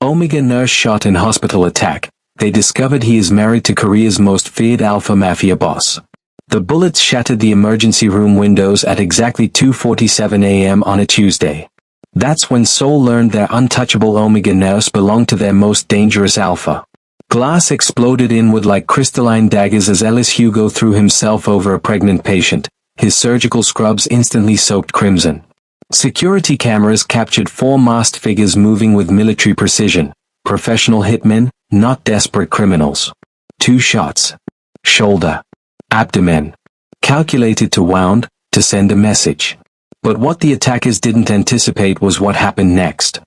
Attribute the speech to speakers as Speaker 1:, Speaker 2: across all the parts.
Speaker 1: Omega nurse shot in hospital attack. They discovered he is married to Korea's most feared alpha mafia boss. The bullets shattered the emergency room windows at exactly 2:47 a.m. on a Tuesday. That's when Seoul learned their untouchable Omega nurse belonged to their most dangerous alpha. Glass exploded inward like crystalline daggers as Ellis Hugo threw himself over a pregnant patient, his surgical scrubs instantly soaked crimson. Security cameras captured four masked figures moving with military precision, professional hitmen, not desperate criminals. 2 shots. Shoulder. Abdomen. Calculated to wound, to send a message. But what the attackers didn't anticipate was what happened next.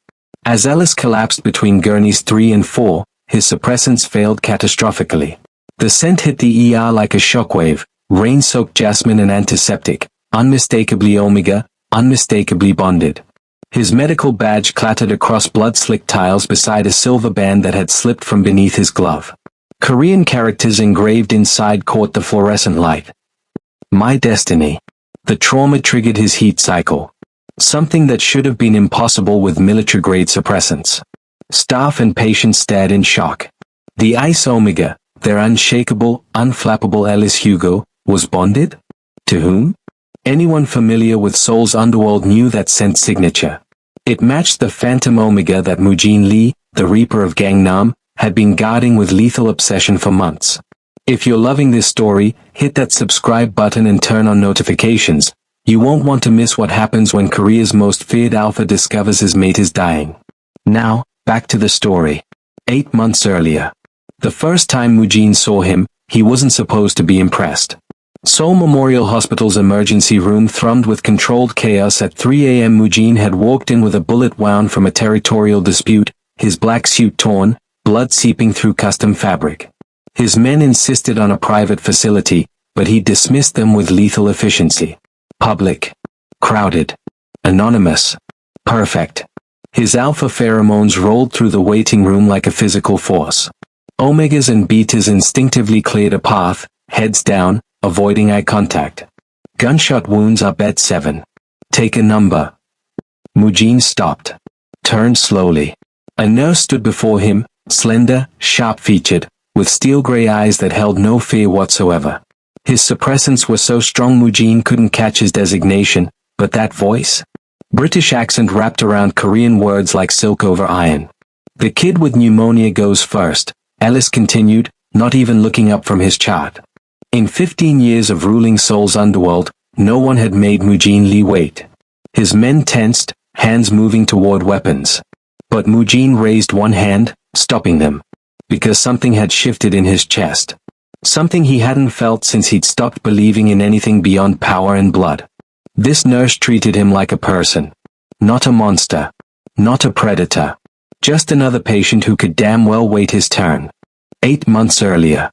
Speaker 1: As Ellis collapsed between gurneys 3 and 4, his suppressants failed catastrophically. The scent hit the ER like a shockwave, rain-soaked jasmine and antiseptic, unmistakably Omega, unmistakably bonded. His medical badge clattered across blood-slicked tiles beside a silver band that had slipped from beneath his glove. Korean characters engraved inside caught the fluorescent light. My destiny. The trauma triggered his heat cycle. Something that should have been impossible with military-grade suppressants. Staff and patients stared in shock. The Ice Omega, their unshakable, unflappable Ellis Hugo, was bonded? To whom? Anyone familiar with Seoul's underworld knew that scent signature. It matched the phantom Omega that Moojin Lee, the Reaper of Gangnam, had been guarding with lethal obsession for months. If you're loving this story, hit that subscribe button and turn on notifications. You won't want to miss what happens when Korea's most feared alpha discovers his mate is dying. Now, back to the story. 8 months earlier. The first time Moojin saw him, he wasn't supposed to be impressed. Seoul Memorial Hospital's emergency room thrummed with controlled chaos at 3 a.m. Moojin had walked in with a bullet wound from a territorial dispute, his black suit torn, blood seeping through custom fabric. His men insisted on a private facility, but he dismissed them with lethal efficiency. Public. Crowded. Anonymous. Perfect. His alpha pheromones rolled through the waiting room like a physical force. Omegas and betas instinctively cleared a path, heads down, avoiding eye contact. Gunshot wounds are bet 7. Take a number. Moojin stopped. Turned slowly. A nurse stood before him, slender, sharp-featured, with steel-gray eyes that held no fear whatsoever. His suppressants were so strong Moojin couldn't catch his designation, but that voice? British accent wrapped around Korean words like silk over iron. The kid with pneumonia goes first, Ellis continued, not even looking up from his chart. In 15 years of ruling Seoul's underworld, no one had made Moojin Lee wait. His men tensed, hands moving toward weapons. But Moojin raised one hand, stopping them. Because something had shifted in his chest. Something he hadn't felt since he'd stopped believing in anything beyond power and blood. This nurse treated him like a person. Not a monster. Not a predator. Just another patient who could damn well wait his turn. 8 months earlier.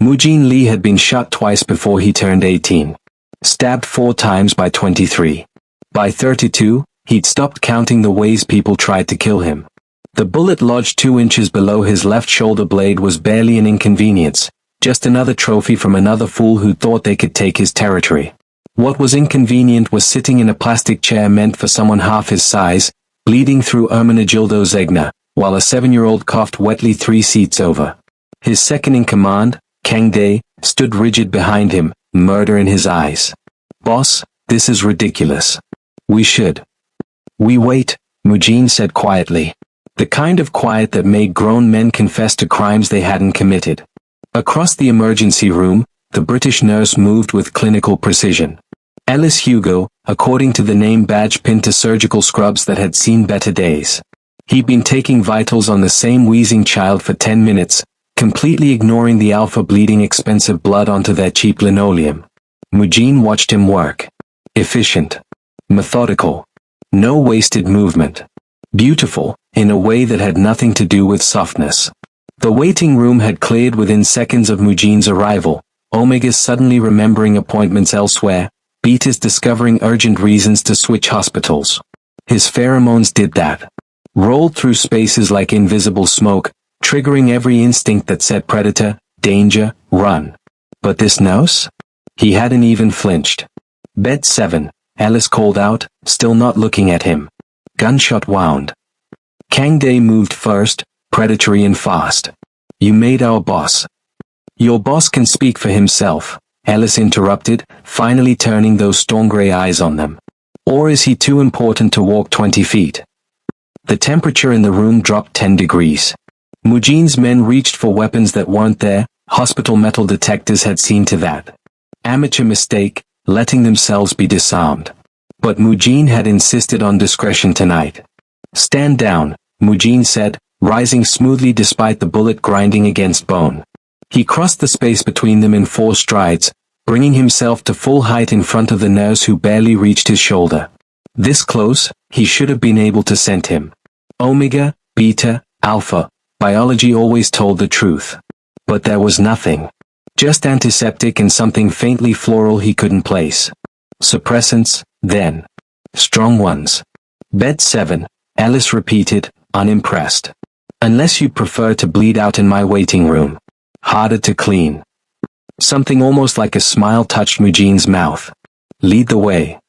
Speaker 1: Moojin Lee had been shot twice before he turned 18. Stabbed 4 times by 23. By 32, he'd stopped counting the ways people tried to kill him. The bullet lodged 2 inches below his left shoulder blade was barely an inconvenience, just another trophy from another fool who thought they could take his territory. What was inconvenient was sitting in a plastic chair meant for someone half his size, bleeding through Ermenegildo Zegna, while a 7-year-old coughed wetly 3 seats over. His second-in-command, Kang Dae, stood rigid behind him, murder in his eyes. Boss, this is ridiculous. We wait, Moojin said quietly. The kind of quiet that made grown men confess to crimes they hadn't committed. Across the emergency room, the British nurse moved with clinical precision. Ellis Hugo, according to the name badge pinned to surgical scrubs that had seen better days. He'd been taking vitals on the same wheezing child for 10 minutes, completely ignoring the alpha bleeding expensive blood onto their cheap linoleum. Moojin watched him work. Efficient. Methodical. No wasted movement. Beautiful, in a way that had nothing to do with softness. The waiting room had cleared within seconds of Moojin's arrival, Omegas suddenly remembering appointments elsewhere, betas discovering urgent reasons to switch hospitals. His pheromones did that. Rolled through spaces like invisible smoke, triggering every instinct that said predator, danger, run. But this nurse? He hadn't even flinched. Bed 7, Ellis called out, still not looking at him. Gunshot wound. Kang Dae moved first, predatory and fast. You made our boss. Your boss can speak for himself, Ellis interrupted, finally turning those storm gray eyes on them. Or is he too important to walk 20 feet? The temperature in the room dropped 10 degrees. Mujin's men reached for weapons that weren't there. Hospital metal detectors had seen to that. Amateur mistake, letting themselves be disarmed. But Mujin had insisted on discretion tonight. Stand down, Mujin said, rising smoothly despite the bullet grinding against bone. He crossed the space between them in 4 strides, bringing himself to full height in front of the nurse who barely reached his shoulder. This close, he should have been able to scent him. Omega, Beta, Alpha, biology always told the truth. But there was nothing. Just antiseptic and something faintly floral he couldn't place. Suppressants, then. Strong ones. Bed 7, Ellis repeated, unimpressed. Unless you prefer to bleed out in my waiting room. Harder to clean. Something almost like a smile touched Mujin's mouth. Lead the way.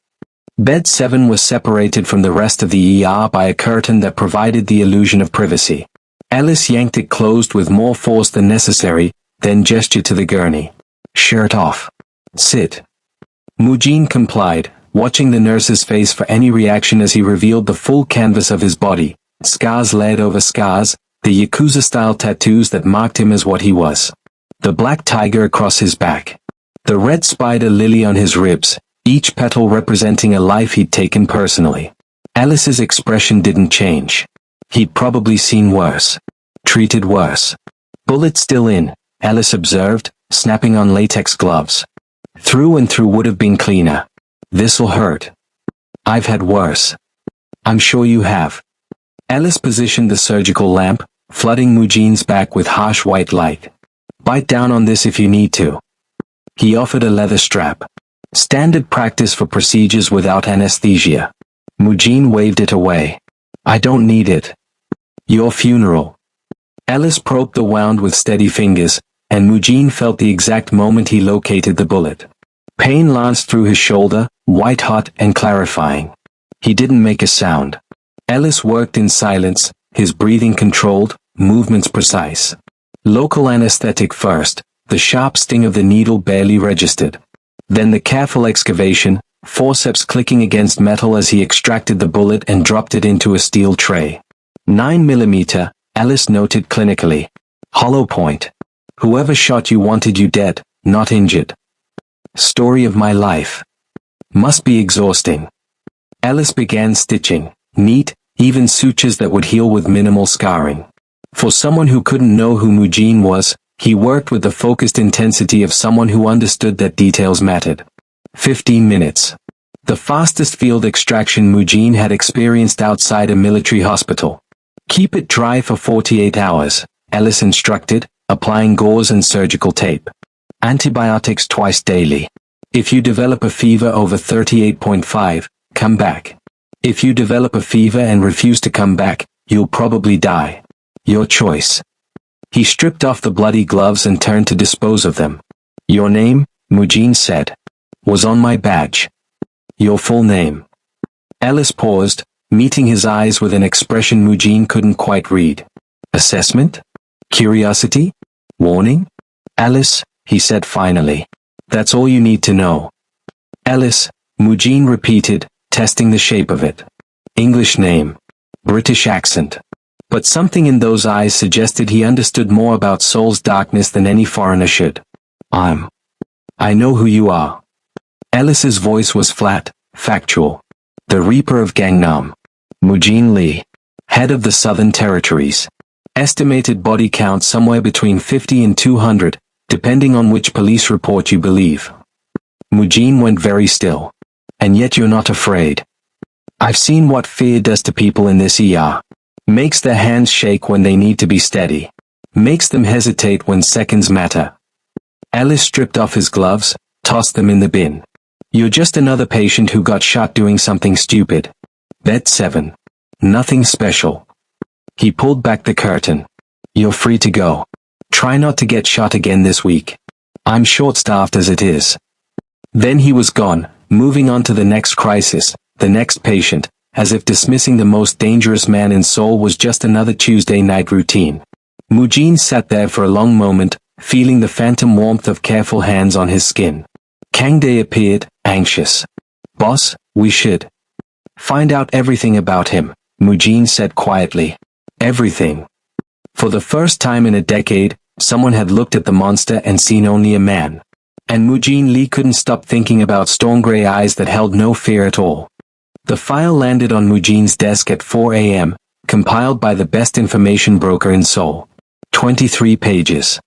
Speaker 1: Bed 7 was separated from the rest of the ER by a curtain that provided the illusion of privacy. Ellis yanked it closed with more force than necessary, then gestured to the gurney. Shirt off. Sit. Mujin complied, watching the nurse's face for any reaction as he revealed the full canvas of his body, scars layered over scars, the Yakuza-style tattoos that marked him as what he was. The black tiger across his back. The red spider lily on his ribs, each petal representing a life he'd taken personally. Ellis's expression didn't change. He'd probably seen worse. Treated worse. Bullet still in, Ellis observed, snapping on latex gloves. Through and through would have been cleaner. This'll hurt. I've had worse. I'm sure you have. Ellis positioned the surgical lamp, flooding Mujin's back with harsh white light. Bite down on this if you need to. He offered a leather strap. Standard practice for procedures without anesthesia. Mujin waved it away. I don't need it. Your funeral. Ellis probed the wound with steady fingers, and Mujin felt the exact moment he located the bullet. Pain lanced through his shoulder, white-hot and clarifying. He didn't make a sound. Ellis worked in silence, his breathing controlled, movements precise. Local anesthetic first, the sharp sting of the needle barely registered. Then the careful excavation, forceps clicking against metal as he extracted the bullet and dropped it into a steel tray. 9mm, Ellis noted clinically. Hollow point. Whoever shot you wanted you dead, not injured. Story of my life. Must be exhausting. Ellis began stitching, neat, even sutures that would heal with minimal scarring. For someone who couldn't know who Mujin was, he worked with the focused intensity of someone who understood that details mattered. 15 minutes. The fastest field extraction Mujin had experienced outside a military hospital. Keep it dry for 48 hours, Ellis instructed, applying gauze and surgical tape. Antibiotics twice daily. If you develop a fever over 38.5, come back. If you develop a fever and refuse to come back, you'll probably die. Your choice. He stripped off the bloody gloves and turned to dispose of them. Your name, Mujin said, was on my badge. Your full name. Ellis paused, meeting his eyes with an expression Mujin couldn't quite read. Assessment? Curiosity? Warning? Ellis, he said finally. That's all you need to know. Ellis, Mujin repeated, testing the shape of it. English name. British accent. But something in those eyes suggested he understood more about Seoul's darkness than any foreigner should. I know who you are. Ellis's voice was flat, factual. The Reaper of Gangnam. Mujin Lee. Head of the Southern Territories. Estimated body count somewhere between 50 and 200, depending on which police report you believe. Mujin went very still. And yet you're not afraid. I've seen what fear does to people in this ER. Makes their hands shake when they need to be steady. Makes them hesitate when seconds matter. Ellis stripped off his gloves, tossed them in the bin. You're just another patient who got shot doing something stupid. Bed 7. Nothing special. He pulled back the curtain. You're free to go. Try not to get shot again this week. I'm short-staffed as it is. Then he was gone, moving on to the next crisis, the next patient, as if dismissing the most dangerous man in Seoul was just another Tuesday night routine. Mujin sat there for a long moment, feeling the phantom warmth of careful hands on his skin. Kang Dae appeared, anxious. "Boss, we should find out everything about him," Mujin said quietly. Everything. For the first time in a decade, someone had looked at the monster and seen only a man. And Mujin Lee couldn't stop thinking about storm gray eyes that held no fear at all. The file landed on Mujin's desk at 4 a.m., compiled by the best information broker in Seoul. 23 pages.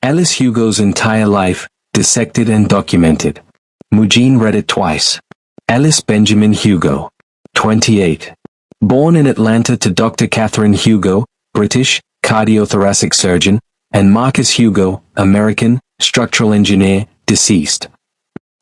Speaker 1: Alice Hugo's entire life, dissected and documented. Mujin read it twice. Alice Benjamin Hugo. 28. Born in Atlanta to Dr. Catherine Hugo, British, cardiothoracic surgeon, and Marcus Hugo, American, structural engineer, deceased.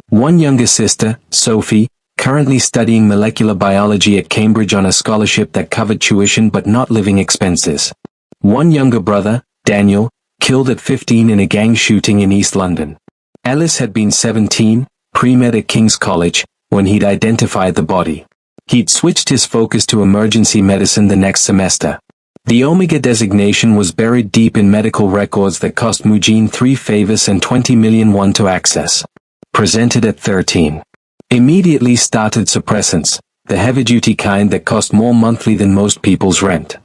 Speaker 1: One younger sister, Sophie, currently studying molecular biology at Cambridge on a scholarship that covered tuition but not living expenses. One younger brother, Daniel, killed at 15 in a gang shooting in East London. Alice had been 17, pre-med at King's College, when he'd identified the body. He'd switched his focus to emergency medicine the next semester. The Omega designation was buried deep in medical records that cost Mujin 3 favors and 20 million won to access. Presented at 13. Immediately started suppressants, the heavy-duty kind that cost more monthly than most people's rent.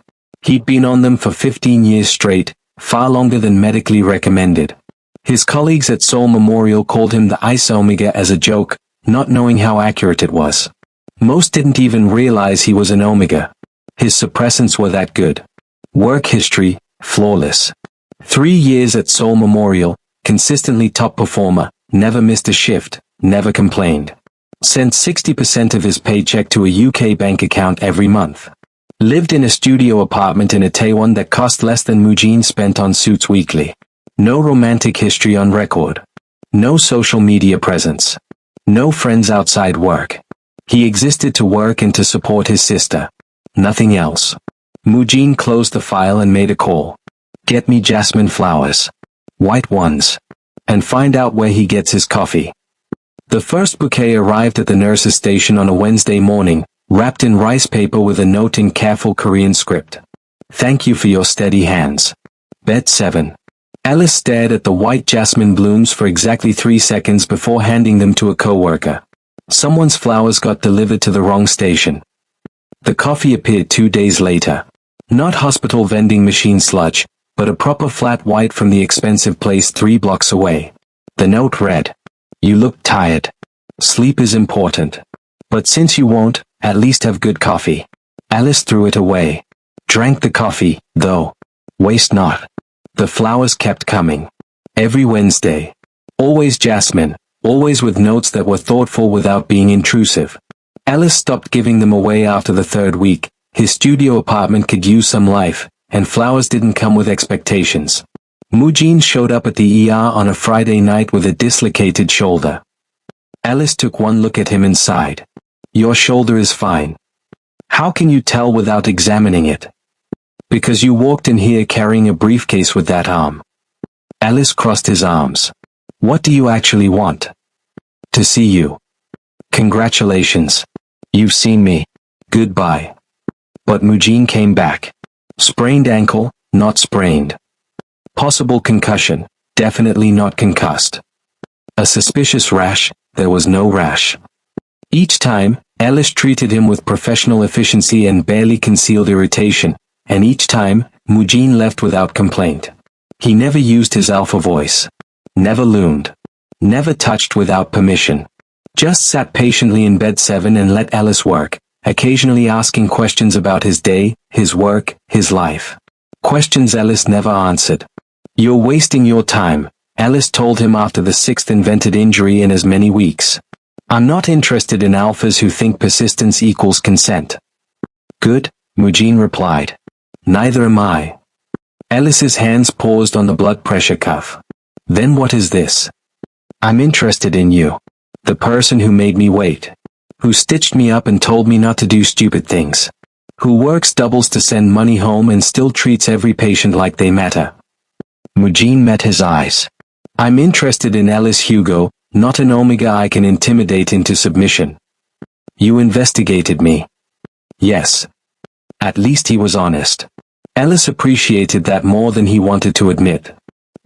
Speaker 1: He'd been on them for 15 years straight, far longer than medically recommended. His colleagues at Seoul Memorial called him the Ice Omega as a joke, not knowing how accurate it was. Most didn't even realize he was an Omega. His suppressants were that good. Work history, flawless. 3 years at Seoul Memorial, consistently top performer, never missed a shift, never complained. Sent 60% of his paycheck to a UK bank account every month. Lived in a studio apartment in Itaewon that cost less than Mujin spent on suits weekly. No romantic history on record. No social media presence. No friends outside work. He existed to work and to support his sister. Nothing else. Mujin closed the file and made a call. "Get me jasmine flowers. White ones. And find out where he gets his coffee." The first bouquet arrived at the nurse's station on a Wednesday morning, wrapped in rice paper with a note in careful Korean script. "Thank you for your steady hands. Bed 7. Alice stared at the white jasmine blooms for exactly 3 seconds before handing them to a coworker. Someone's flowers got delivered to the wrong station. The coffee appeared 2 days later. Not hospital vending machine sludge, but a proper flat white from the expensive place 3 blocks away. The note read, "You look tired. Sleep is important. But since you won't, at least have good coffee." Alice threw it away. Drank the coffee, though. Waste not. The flowers kept coming. Every Wednesday. Always jasmine, always with notes that were thoughtful without being intrusive. Alice stopped giving them away after the 3rd week. His studio apartment could use some life, and flowers didn't come with expectations. Mujin showed up at the ER on a Friday night with a dislocated shoulder. Alice took one look at him and sighed. "Your shoulder is fine. How can you tell without examining it?" "Because you walked in here carrying a briefcase with that arm." Alice crossed his arms. "What do you actually want?" "To see you." "Congratulations. You've seen me. Goodbye." But Mujin came back. Sprained ankle, not sprained. Possible concussion, definitely not concussed. A suspicious rash, there was no rash. Each time, Alice treated him with professional efficiency and barely concealed irritation, and each time, Mujin left without complaint. He never used his alpha voice. Never loomed. Never touched without permission. Just sat patiently in bed 7 and let Alice work, occasionally asking questions about his day, his work, his life. Questions Alice never answered. "You're wasting your time," Alice told him after the 6th invented injury in as many weeks. "I'm not interested in alphas who think persistence equals consent." "Good," Mujin replied. "Neither am I." Alice's hands paused on the blood pressure cuff. "Then what is this?" "I'm interested in you. The person who made me wait. Who stitched me up and told me not to do stupid things. Who works doubles to send money home and still treats every patient like they matter." Mujin met his eyes. "I'm interested in Alice Hugo, not an Omega I can intimidate into submission." "You investigated me. Yes. At least he was honest. Ellis appreciated that more than he wanted to admit.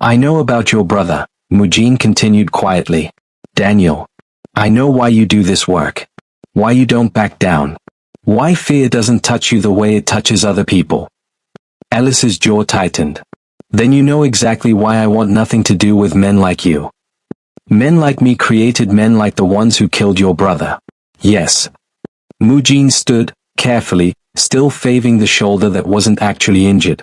Speaker 1: I know about your brother, Mujin continued quietly. Daniel. I know why you do this work. Why you don't back down. Why fear doesn't touch you the way it touches other people. Ellis's jaw tightened. Then you know exactly why I want nothing to do with men like you. Men like me created men like the ones who killed your brother. Yes. Mujin stood, carefully, still faving the shoulder that wasn't actually injured.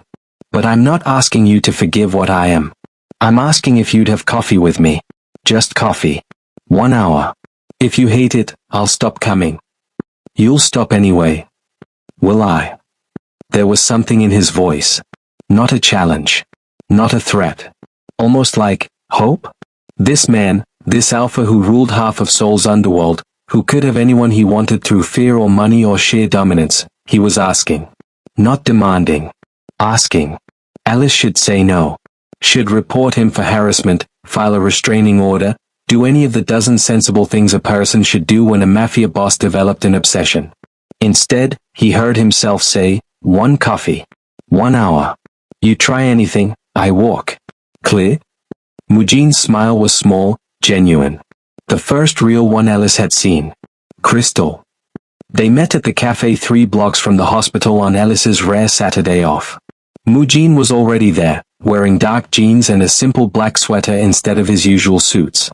Speaker 1: But I'm not asking you to forgive what I am. I'm asking if you'd have coffee with me. Just coffee. 1 hour. If you hate it, I'll stop coming. You'll stop anyway. Will I? There was something in his voice. Not a challenge. Not a threat. Almost like hope? This man, this alpha who ruled half of Seoul's underworld, who could have anyone he wanted through fear or money or sheer dominance, he was asking. Not demanding. Asking. Alice should say no. Should report him for harassment, file a restraining order, do any of the dozen sensible things a person should do when a mafia boss developed an obsession. Instead, he heard himself say, 1 coffee. 1 hour. You try anything, I walk. Clear? Mujin's smile was small, genuine. The first real one Alice had seen. Crystal. They met at the cafe 3 blocks from the hospital on Alice's rare Saturday off. Mujin was already there, wearing dark jeans and a simple black sweater instead of his usual suits.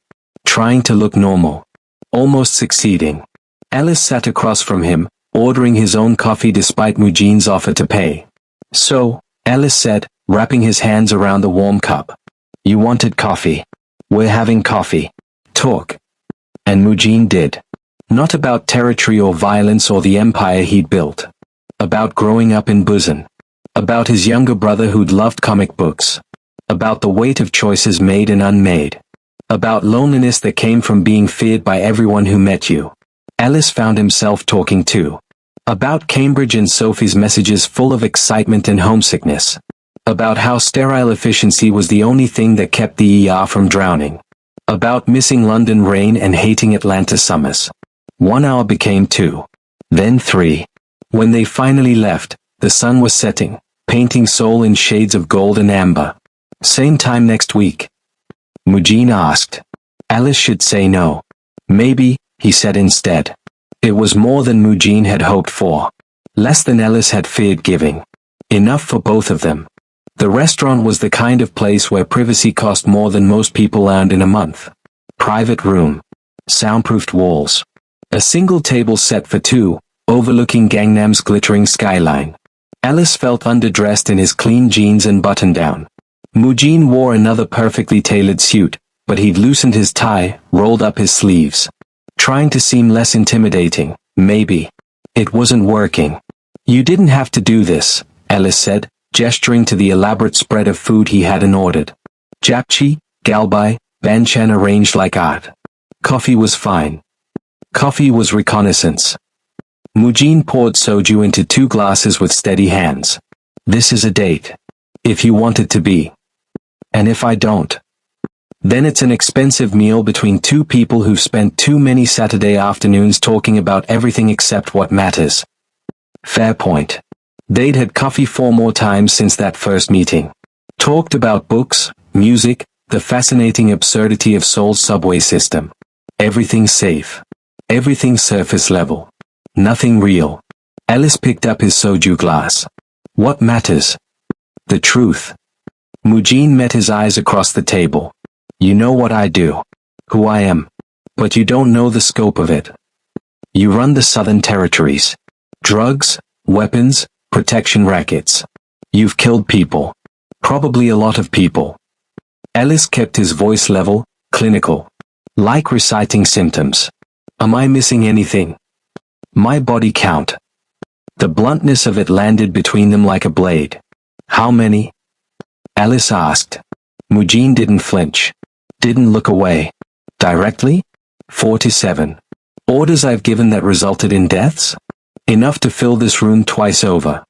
Speaker 1: Trying to look normal. Almost succeeding. Alice sat across from him, ordering his own coffee despite Mujin's offer to pay. So, Alice said, wrapping his hands around the warm cup. You wanted coffee. We're having coffee. Talk. And Mujin did. Not about territory or violence or the empire he'd built. About growing up in Busan. About his younger brother who'd loved comic books. About the weight of choices made and unmade. About loneliness that came from being feared by everyone who met you. Alice found himself talking too. About Cambridge and Sophie's messages full of excitement and homesickness. About how sterile efficiency was the only thing that kept the ER from drowning. About missing London rain and hating Atlanta summers. 1 hour became 2. Then 3. When they finally left, the sun was setting, painting Seoul in shades of gold and amber. Same time next week? Mujin asked. Alice should say no. Maybe, he said instead. It was more than Mujin had hoped for. Less than Alice had feared giving. Enough for both of them. The restaurant was the kind of place where privacy cost more than most people earned in a month. Private room. Soundproofed walls. A single table set for 2, overlooking Gangnam's glittering skyline. Alice felt underdressed in his clean jeans and button-down. Mujin wore another perfectly tailored suit, but he'd loosened his tie, rolled up his sleeves. Trying to seem less intimidating, maybe. It wasn't working. You didn't have to do this, Alice said, gesturing to the elaborate spread of food he hadn't ordered. Japchae, galbai, banchan arranged like art. Coffee was fine. Coffee was reconnaissance. Mujin poured soju into 2 glasses with steady hands. This is a date. If you want it to be. And if I don't? Then it's an expensive meal between 2 people who've spent too many Saturday afternoons talking about everything except what matters. Fair point. They'd had coffee 4 more times since that first meeting. Talked about books, music, the fascinating absurdity of Seoul's subway system. Everything safe. Everything surface level. Nothing real. Alice picked up his soju glass. What matters? The truth. Mujin met his eyes across the table. You know what I do. Who I am. But you don't know the scope of it. You run the Southern Territories. Drugs, weapons, protection rackets. You've killed people. Probably a lot of people. Ellis kept his voice level, clinical. Like reciting symptoms. Am I missing anything? My body count. The bluntness of it landed between them like a blade. How many? Alice asked. Mujin didn't flinch. Didn't look away. Directly? 47. Orders I've given that resulted in deaths? Enough to fill this room twice over.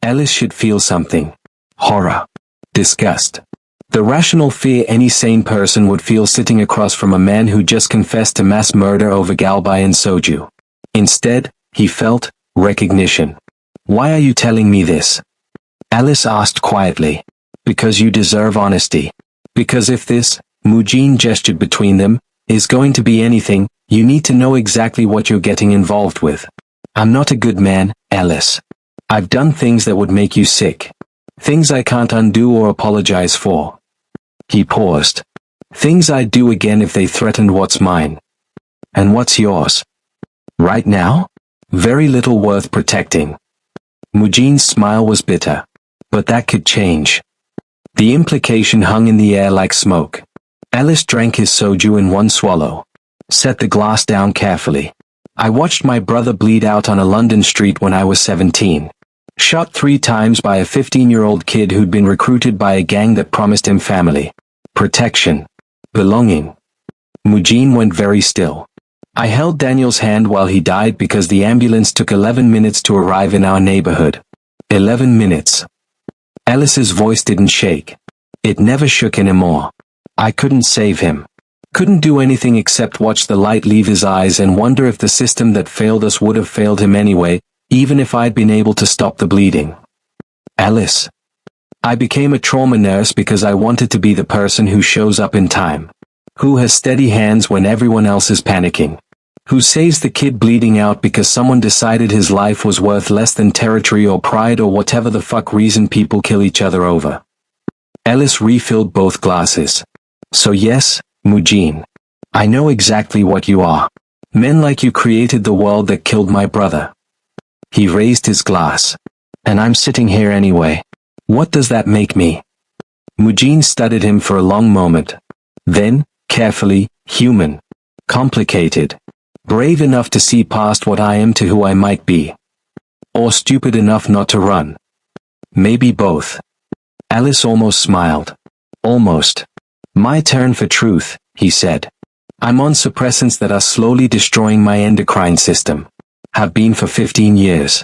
Speaker 1: Alice should feel something. Horror. Disgust. The rational fear any sane person would feel sitting across from a man who just confessed to mass murder over galbai and soju. Instead, he felt Recognition. Why are you telling me this? Alice asked quietly. Because you deserve honesty. Because if this, Mujin gestured between them, is going to be anything, you need to know exactly what you're getting involved with. I'm not a good man, Alice. I've done things that would make you sick. Things I can't undo or apologize for. He paused. Things I'd do again if they threatened what's mine. And what's yours? Right now? Very little worth protecting. Mujin's smile was bitter. But that could change. The implication hung in the air like smoke. Alice drank his soju in one swallow. Set the glass down carefully. I watched my brother bleed out on a London street when I was 17. Shot 3 times by a 15-year-old kid who'd been recruited by a gang that promised him family, protection, belonging. Mujin went very still. I held Daniel's hand while he died because the ambulance took 11 minutes to arrive in our neighborhood. 11 minutes. Alice's voice didn't shake. It never shook anymore. I couldn't save him. Couldn't do anything except watch the light leave his eyes and wonder if the system that failed us would have failed him anyway, even if I'd been able to stop the bleeding. Alice. I became a trauma nurse because I wanted to be the person who shows up in time. Who has steady hands when everyone else is panicking. Who saves the kid bleeding out because someone decided his life was worth less than territory or pride or whatever the fuck reason people kill each other over. Alice refilled both glasses. So yes, Mujin. I know exactly what you are. Men like you created the world that killed my brother. He raised his glass. And I'm sitting here anyway. What does that make me? Mujin studied him for a long moment. Then, carefully, human. Complicated. Brave enough to see past what I am to who I might be. Or stupid enough not to run. Maybe both. Alice almost smiled. Almost. My turn for truth, he said. I'm on suppressants that are slowly destroying my endocrine system. Have been for 15 years.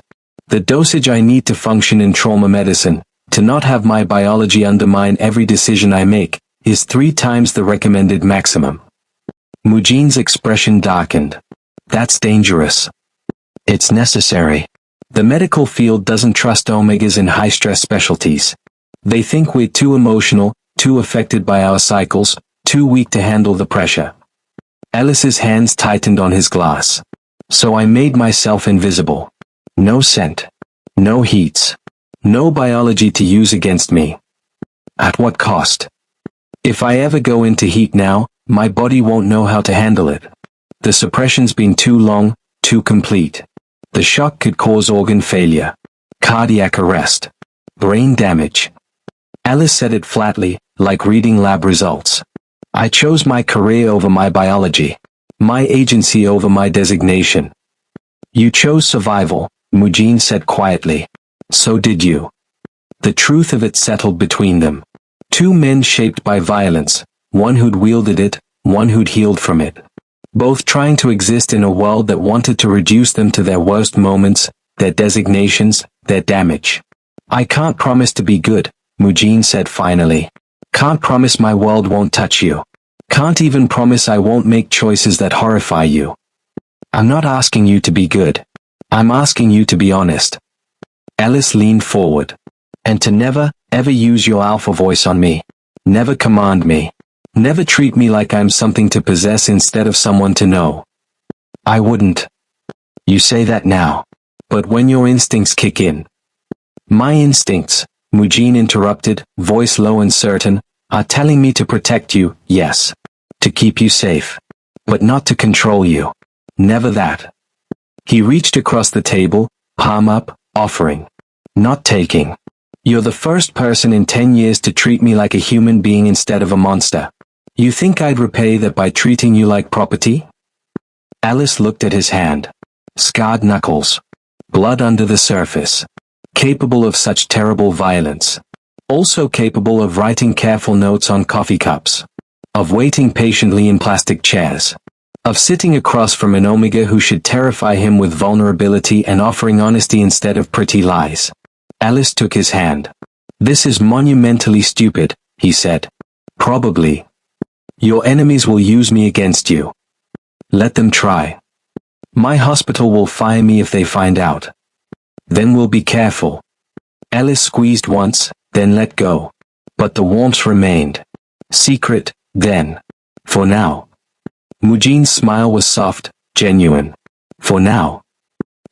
Speaker 1: The dosage I need to function in trauma medicine, to not have my biology undermine every decision I make, is 3 times the recommended maximum. Mujin's expression darkened. That's dangerous. It's necessary. The medical field doesn't trust omegas in high-stress specialties. They think we're too emotional, too affected by our cycles, too weak to handle the pressure. Alice's hands tightened on his glass. So I made myself invisible. No scent. No heats. No biology to use against me. At what cost? If I ever go into heat now, my body won't know how to handle it. The suppression's been too long, too complete. The shock could cause organ failure, cardiac arrest, brain damage. Alice said it flatly, like reading lab results. I chose my career over my biology, my agency over my designation. You chose survival, Mujin said quietly. So did you. The truth of it settled between them. 2 men shaped by violence, one who'd wielded it, one who'd healed from it. Both trying to exist in a world that wanted to reduce them to their worst moments, their designations, their damage. I can't promise to be good, Mujin said finally. Can't promise my world won't touch you. Can't even promise I won't make choices that horrify you. I'm not asking you to be good. I'm asking you to be honest. Alice leaned forward. And to never, ever use your alpha voice on me. Never command me. Never treat me like I'm something to possess instead of someone to know. I wouldn't. You say that now. But when your instincts kick in. My instincts, Mujin interrupted, voice low and certain, are telling me to protect you, yes. To keep you safe. But not to control you. Never that. He reached across the table, palm up, offering. Not taking. You're the first person in 10 years to treat me like a human being instead of a monster. You think I'd repay that by treating you like property? Alice looked at his hand. Scarred knuckles. Blood under the surface. Capable of such terrible violence. Also capable of writing careful notes on coffee cups. Of waiting patiently in plastic chairs. Of sitting across from an omega who should terrify him with vulnerability and offering honesty instead of pretty lies. Alice took his hand. This is monumentally stupid, he said. Probably. Your enemies will use me against you. Let them try. My hospital will fire me if they find out. Then we'll be careful. Alice squeezed once, then let go. But the warmth remained. Secret, then. For now. Mujean's smile was soft, genuine. For now.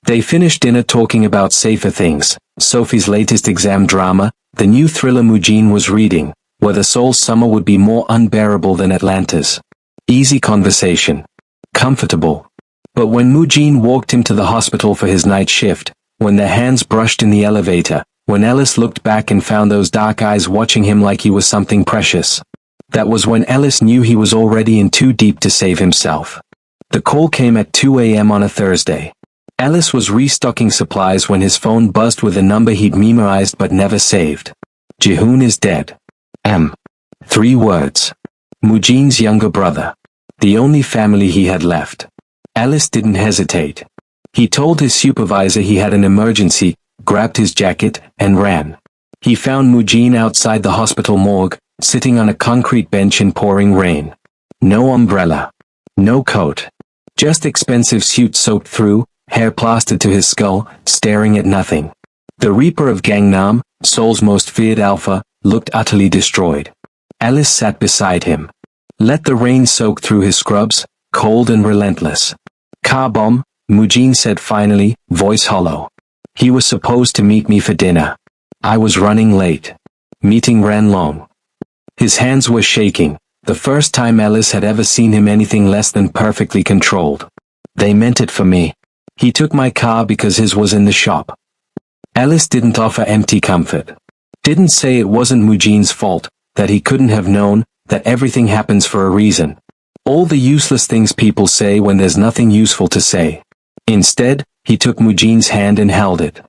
Speaker 1: They finished dinner talking about safer things, Sophie's latest exam drama, the new thriller Mujean was reading, whether Seoul's summer would be more unbearable than Atlanta's. Easy conversation. Comfortable. But when Mujean walked him to the hospital for his night shift, when their hands brushed in the elevator, when Ellis looked back and found those dark eyes watching him like he was something precious, that was when Ellis knew he was already in too deep to save himself. The call came at 2 a.m. on a Thursday. Ellis was restocking supplies when his phone buzzed with a number he'd memorized but never saved. Jihoon is dead. 3 words. Mujean's younger brother. The only family he had left. Ellis didn't hesitate. He told his supervisor he had an emergency, grabbed his jacket, and ran. He found Mujean outside the hospital morgue, sitting on a concrete bench in pouring rain. No umbrella. No coat. Just expensive suit soaked through, hair plastered to his skull, staring at nothing. The Reaper of Gangnam, Seoul's most feared alpha, looked utterly destroyed. Alice sat beside him. Let the rain soak through his scrubs, cold and relentless. Car bomb, Mujean said finally, voice hollow. He was supposed to meet me for dinner. I was running late. Meeting ran long. His hands were shaking, the first time Alice had ever seen him anything less than perfectly controlled. They meant it for me. He took my car because his was in the shop. Alice didn't offer empty comfort. Didn't say it wasn't Mujean's fault, that he couldn't have known, that everything happens for a reason. All the useless things people say when there's nothing useful to say. Instead, he took Mujean's hand and held it.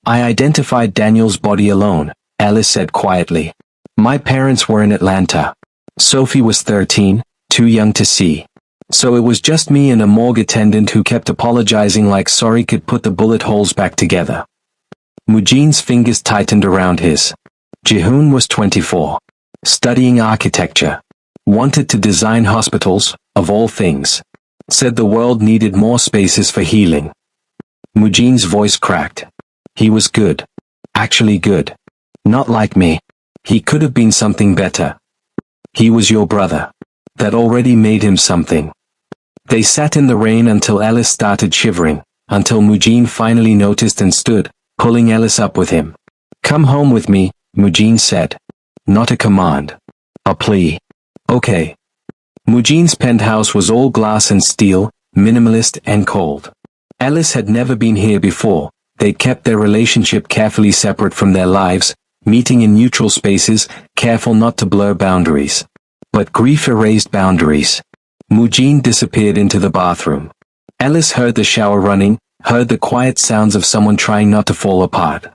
Speaker 1: I identified Daniel's body alone, Alice said quietly. My parents were in Atlanta. Sophie was 13, too young to see. So it was just me and a morgue attendant who kept apologizing like sorry could put the bullet holes back together. Mujean's fingers tightened around his. Jihoon was 24. Studying architecture. Wanted to design hospitals, of all things. Said the world needed more spaces for healing. Mujean's voice cracked. He was good. Actually good. Not like me. He could have been something better. He was your brother. That already made him something. They sat in the rain until Alice started shivering, until Mujean finally noticed and stood, pulling Alice up with him. Come home with me, Mujean said. Not a command. A plea. Okay. Mujean's penthouse was all glass and steel, minimalist and cold. Alice had never been here before. They'd kept their relationship carefully separate from their lives, meeting in neutral spaces, careful not to blur boundaries. But grief erased boundaries. Mujean disappeared into the bathroom. Alice heard the shower running, heard the quiet sounds of someone trying not to fall apart.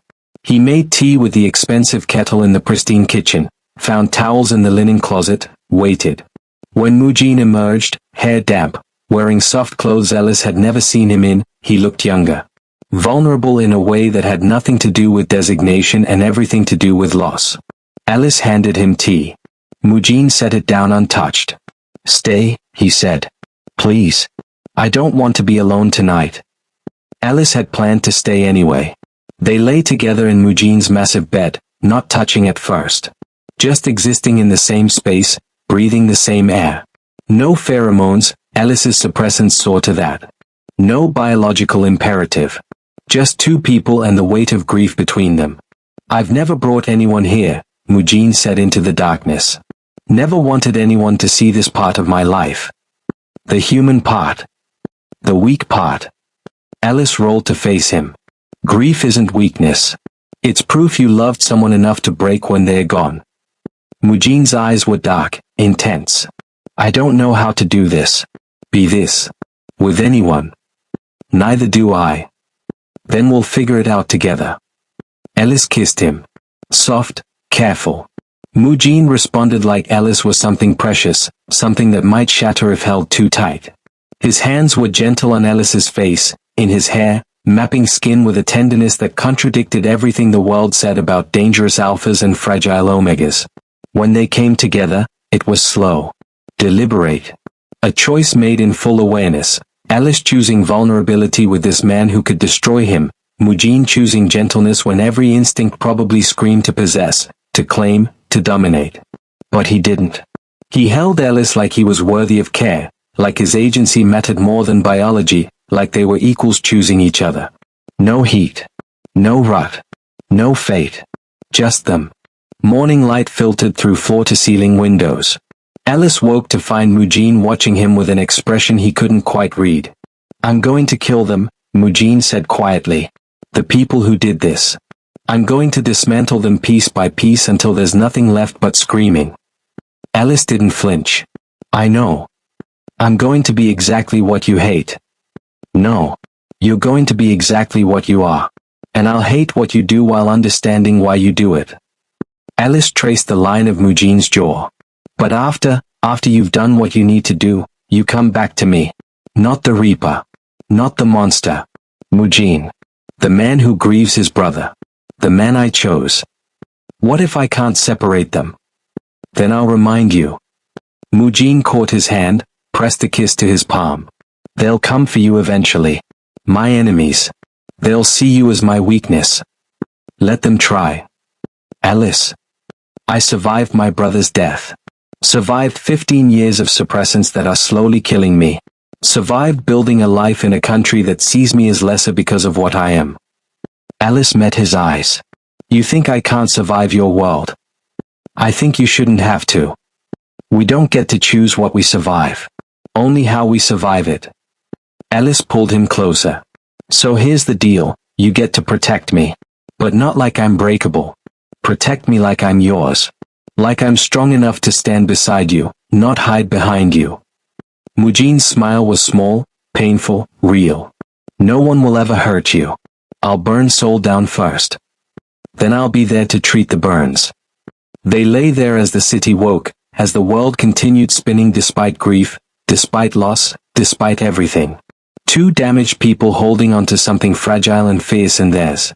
Speaker 1: He made tea with the expensive kettle in the pristine kitchen, found towels in the linen closet, waited. When Mujean emerged, hair damp, wearing soft clothes Alice had never seen him in, he looked younger. Vulnerable in a way that had nothing to do with designation and everything to do with loss. Alice handed him tea. Mujean set it down untouched. Stay, he said. Please. I don't want to be alone tonight. Alice had planned to stay anyway. They lay together in Mujean's massive bed, not touching at first. Just existing in the same space, breathing the same air. No pheromones, Alice's suppressants saw to that. No biological imperative. Just two people and the weight of grief between them. I've never brought anyone here, Mujean said into the darkness. Never wanted anyone to see this part of my life. The human part. The weak part. Alice rolled to face him. Grief isn't weakness. It's proof you loved someone enough to break when they're gone. Mujean's eyes were dark, intense. I don't know how to do this. Be this. With anyone. Neither do I. Then we'll figure it out together. Alice kissed him. Soft, careful. Mujean responded like Alice was something precious, something that might shatter if held too tight. His hands were gentle on Alice's face, in his hair, mapping skin with a tenderness that contradicted everything the world said about dangerous alphas and fragile omegas. When they came together, it was slow. Deliberate. A choice made in full awareness. Alice choosing vulnerability with this man who could destroy him, Mujin choosing gentleness when every instinct probably screamed to possess, to claim, to dominate. But he didn't. He held Ellis like he was worthy of care, like his agency mattered more than biology, like they were equals choosing each other. No heat. No rut. No fate. Just them. Morning light filtered through floor-to-ceiling windows. Ellis woke to find Mujin watching him with an expression he couldn't quite read. "I'm going to kill them," Mujin said quietly. "The people who did this. I'm going to dismantle them piece by piece until there's nothing left but screaming." Ellis didn't flinch. "I know. I'm going to be exactly what you hate." "No. You're going to be exactly what you are. And I'll hate what you do while understanding why you do it." Ellis traced the line of Mujin's jaw. "But after you've done what you need to do, you come back to me. Not the Reaper. Not the monster. Mujin. The man who grieves his brother. The man I chose. What if I can't separate them? Then I'll remind you." Mujin caught his hand, pressed a kiss to his palm. "They'll come for you eventually. My enemies. They'll see you as my weakness. Let them try. Ellis. I survived my brother's death. Survived 15 years of suppressants that are slowly killing me. Survived building a life in a country that sees me as lesser because of what I am." Ellis met his eyes. "You think I can't survive your world? I think you shouldn't have to. We don't get to choose what we survive. Only how we survive it." Ellis pulled him closer. "So here's the deal, you get to protect me. But not like I'm breakable. Protect me like I'm yours. Like I'm strong enough to stand beside you, not hide behind you." Mujin's smile was small, painful, real. "No one will ever hurt you. I'll burn Seoul down first. Then I'll be there to treat the burns." They lay there as the city woke, as the world continued spinning despite grief, despite loss, despite everything. Two damaged people holding onto something fragile and fierce in theirs.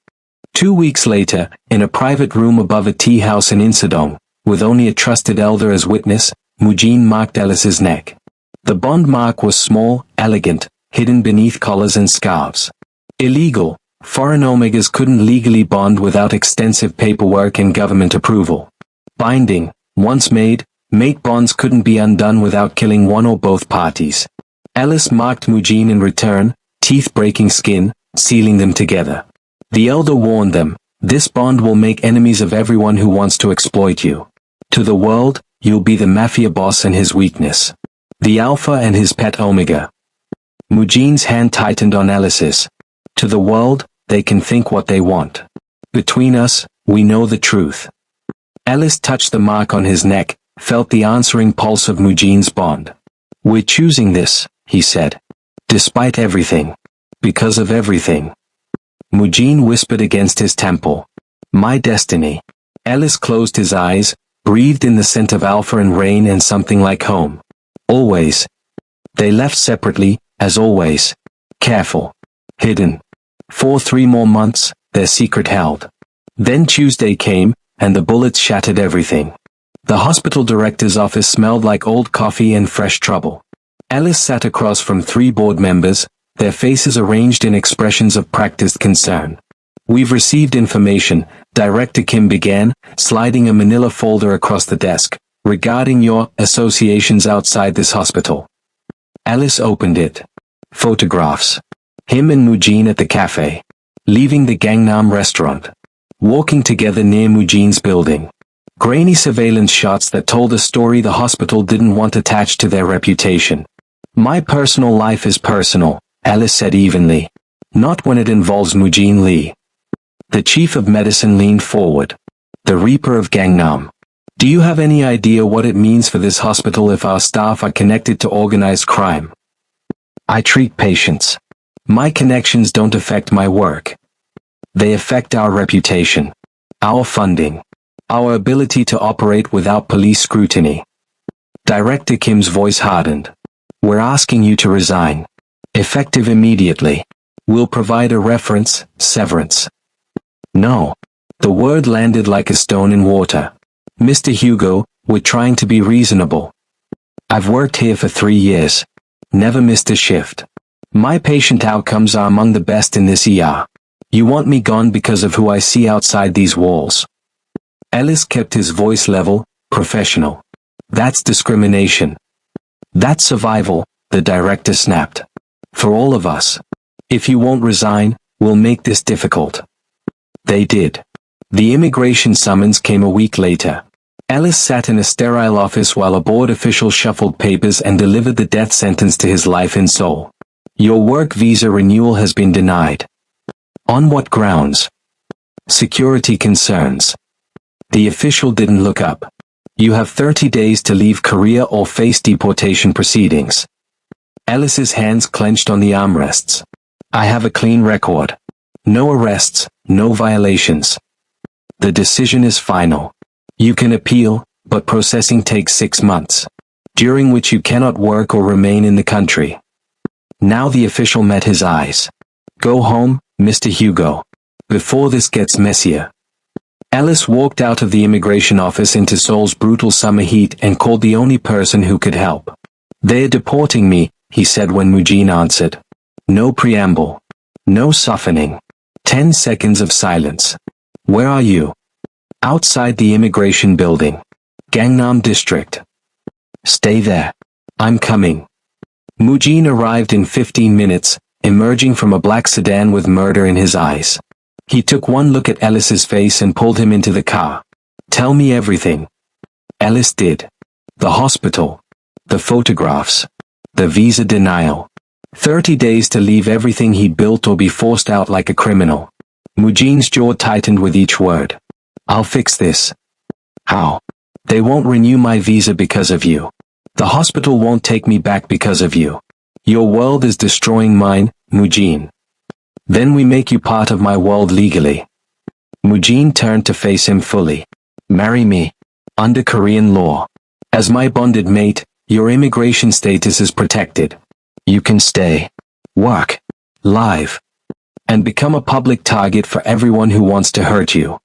Speaker 1: 2 weeks later, in a private room above a tea house in Insadong, with only a trusted elder as witness, Mujin marked Ellis's neck. The bond mark was small, elegant, hidden beneath collars and scarves. Illegal. Foreign Omegas couldn't legally bond without extensive paperwork and government approval. Binding. Once made, mate bonds couldn't be undone without killing one or both parties. Ellis marked Mujin in return, teeth-breaking skin, sealing them together. The elder warned them, "This bond will make enemies of everyone who wants to exploit you. To the world, you'll be the mafia boss and his weakness. The alpha and his pet omega." Mujin's hand tightened on Ellis's. "To the world, they can think what they want. Between us, we know the truth." Ellis touched the mark on his neck, felt the answering pulse of Mujin's bond. "We're choosing this," he said. "Despite everything. Because of everything." Mujin whispered against his temple. "My destiny." Ellis closed his eyes, breathed in the scent of alpha and rain and something like home. Always. They left separately, as always. Careful. Hidden. For 3 more months, their secret held. Then Tuesday came, and the bullets shattered everything. The hospital director's office smelled like old coffee and fresh trouble. Ellis sat across from 3 board members, their faces arranged in expressions of practiced concern. "We've received information," Director Kim began, sliding a manila folder across the desk, "regarding your associations outside this hospital." Ellis opened it. Photographs. Him and Mujin at the cafe. Leaving the Gangnam restaurant. Walking together near Mujin's building. Grainy surveillance shots that told a story the hospital didn't want attached to their reputation. "My personal life is personal," Ellis said evenly. "Not when it involves Mujin Lee." The chief of medicine leaned forward. "The Reaper of Gangnam. Do you have any idea what it means for this hospital if our staff are connected to organized crime? I treat patients. My connections don't affect my work. They affect our reputation, our funding, our ability to operate without police scrutiny." Director Kim's voice hardened. "We're asking you to resign. Effective immediately. We'll provide a reference, severance." "No." The word landed like a stone in water. "Mr. Hugo, we're trying to be reasonable. I've worked here for 3 years. Never missed a shift. My patient outcomes are among the best in this ER. You want me gone because of who I see outside these walls. Ellis kept his voice level, professional. That's discrimination. That's survival, the director snapped. For all of us. If you won't resign, we'll make this difficult. They did. The immigration summons came a week later. Ellis sat in a sterile office while a board official shuffled papers and delivered the death sentence to his life in Seoul. Your work visa renewal has been denied. On what grounds? Security concerns. The official didn't look up. You have 30 days to leave Korea or face deportation proceedings. Ellis's hands clenched on the armrests. I have a clean record. No arrests, no violations. The decision is final. You can appeal, but processing takes 6 months, during which you cannot work or remain in the country. Now the official met his eyes. Go home, Mr. Hugo. Before this gets messier. Ellis walked out of the immigration office into Seoul's brutal summer heat and called the only person who could help. They're deporting me, he said when Mujin answered. No preamble. No softening. 10 seconds of silence. Where are you? Outside the immigration building. Gangnam District. Stay there. I'm coming. Mujin arrived in 15 minutes, emerging from a black sedan with murder in his eyes. He took one look at Ellis's face and pulled him into the car. Tell me everything. Ellis did. The hospital. The photographs. The visa denial. 30 days to leave everything he built or be forced out like a criminal. Mujin's jaw tightened with each word. I'll fix this. How? They won't renew my visa because of you. The hospital won't take me back because of you. Your world is destroying mine, Mujin. Then we make you part of my world legally. Mujin turned to face him fully. Marry me. Under Korean law. As my bonded mate, your immigration status is protected. You can stay, work, live, and become a public target for everyone who wants to hurt you.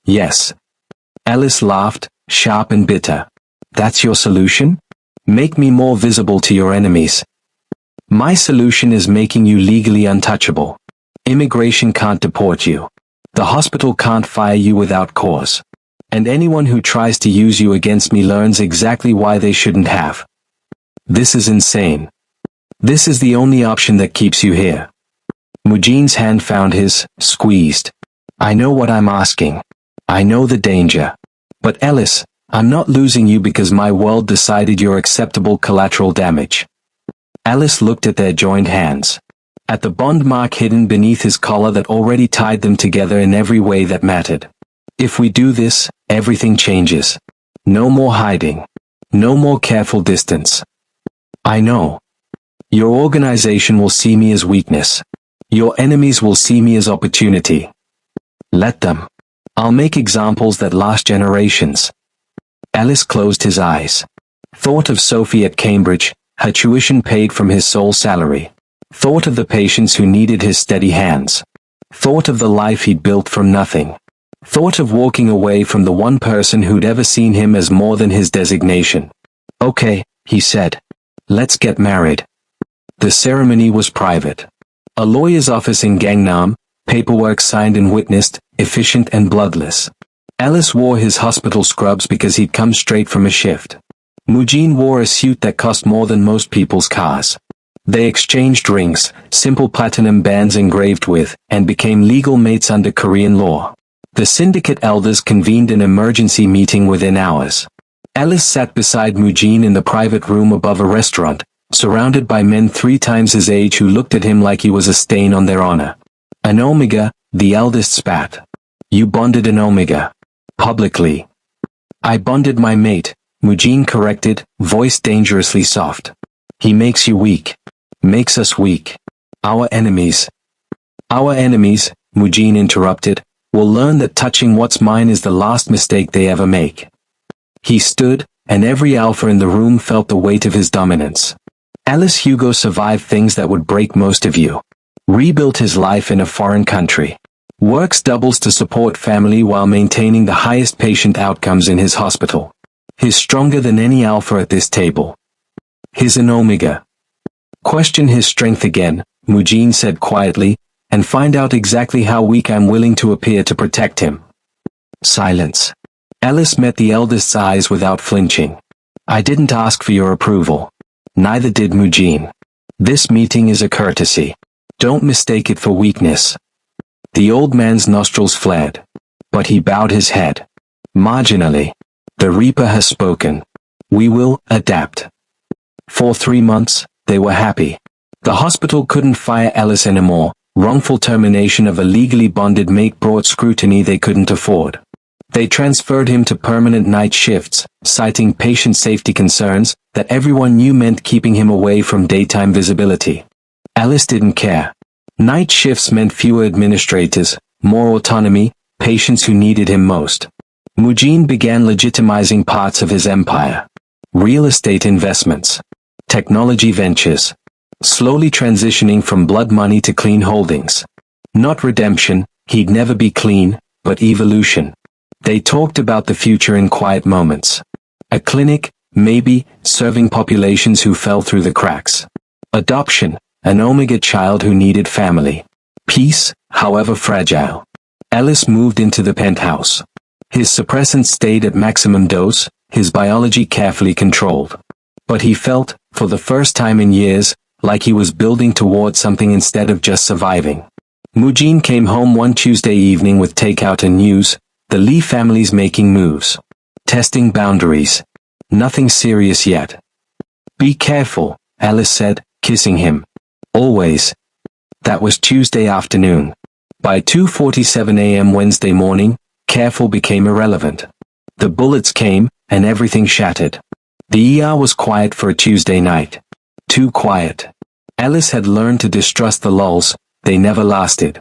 Speaker 1: Yes. Ellis laughed, sharp and bitter. That's your solution? Make me more visible to your enemies. My solution is making you legally untouchable. Immigration can't deport you. The hospital can't fire you without cause. And anyone who tries to use you against me learns exactly why they shouldn't have. This is insane. This is the only option that keeps you here. Mujin's hand found his, squeezed. I know what I'm asking. I know the danger. But Ellis, I'm not losing you because my world decided you're acceptable collateral damage. Ellis looked at their joined hands. At the bond mark hidden beneath his collar that already tied them together in every way that mattered. If we do this, everything changes. No more hiding. No more careful distance. I know. Your organization will see me as weakness. Your enemies will see me as opportunity. Let them. I'll make examples that last generations. Ellis closed his eyes. Thought of Sophie at Cambridge, her tuition paid from his sole salary. Thought of the patients who needed his steady hands. Thought of the life he'd built from nothing. Thought of walking away from the one person who'd ever seen him as more than his designation. Okay, he said. Let's get married. The ceremony was private. A lawyer's office in Gangnam, paperwork signed and witnessed, efficient and bloodless. Ellis wore his hospital scrubs because he'd come straight from a shift. Mujin wore a suit that cost more than most people's cars. They exchanged rings, simple platinum bands engraved with, and became legal mates under Korean law. The syndicate elders convened an emergency meeting within hours. Ellis sat beside Mujin in the private room above a restaurant, surrounded by men 3 times his age who looked at him like he was a stain on their honor. An Omega, the eldest spat. You bonded an Omega. Publicly. I bonded my mate, Mujin corrected, voice dangerously soft. He makes you weak. Makes us weak. Our enemies. Our enemies, Mujin interrupted, will learn that touching what's mine is the last mistake they ever make. He stood, and every alpha in the room felt the weight of his dominance. Ellis Hugo survived things that would break most of you. Rebuilt his life in a foreign country. Works doubles to support family while maintaining the highest patient outcomes in his hospital. He's stronger than any alpha at this table. He's an Omega. Question his strength again, Mujin said quietly, and find out exactly how weak I'm willing to appear to protect him. Silence. Ellis met the eldest's eyes without flinching. I didn't ask for your approval. Neither did Mujin. This meeting is a courtesy. Don't mistake it for weakness. The old man's nostrils flared. But he bowed his head. Marginally. The Reaper has spoken. We will adapt. For 3 months, they were happy. The hospital couldn't fire Ellis anymore. Wrongful termination of a legally bonded mate brought scrutiny they couldn't afford. They transferred him to permanent night shifts, citing patient safety concerns that everyone knew meant keeping him away from daytime visibility. Ellis didn't care. Night shifts meant fewer administrators, more autonomy, patients who needed him most. Mujin began legitimizing parts of his empire. Real estate investments. Technology ventures. Slowly transitioning from blood money to clean holdings. Not redemption, he'd never be clean, but evolution. They talked about the future in quiet moments. A clinic, maybe, serving populations who fell through the cracks. Adoption, an Omega child who needed family. Peace, however fragile. Ellis moved into the penthouse. His suppressant stayed at maximum dose, his biology carefully controlled. But he felt, for the first time in years, like he was building toward something instead of just surviving. Mujin came home one Tuesday evening with takeout and news. The Lee family's making moves. Testing boundaries. Nothing serious yet. Be careful, Ellis said, kissing him. Always. That was Tuesday afternoon. By 2:47 a.m. Wednesday morning, careful became irrelevant. The bullets came, and everything shattered. The ER was quiet for a Tuesday night. Too quiet. Ellis had learned to distrust the lulls. They never lasted.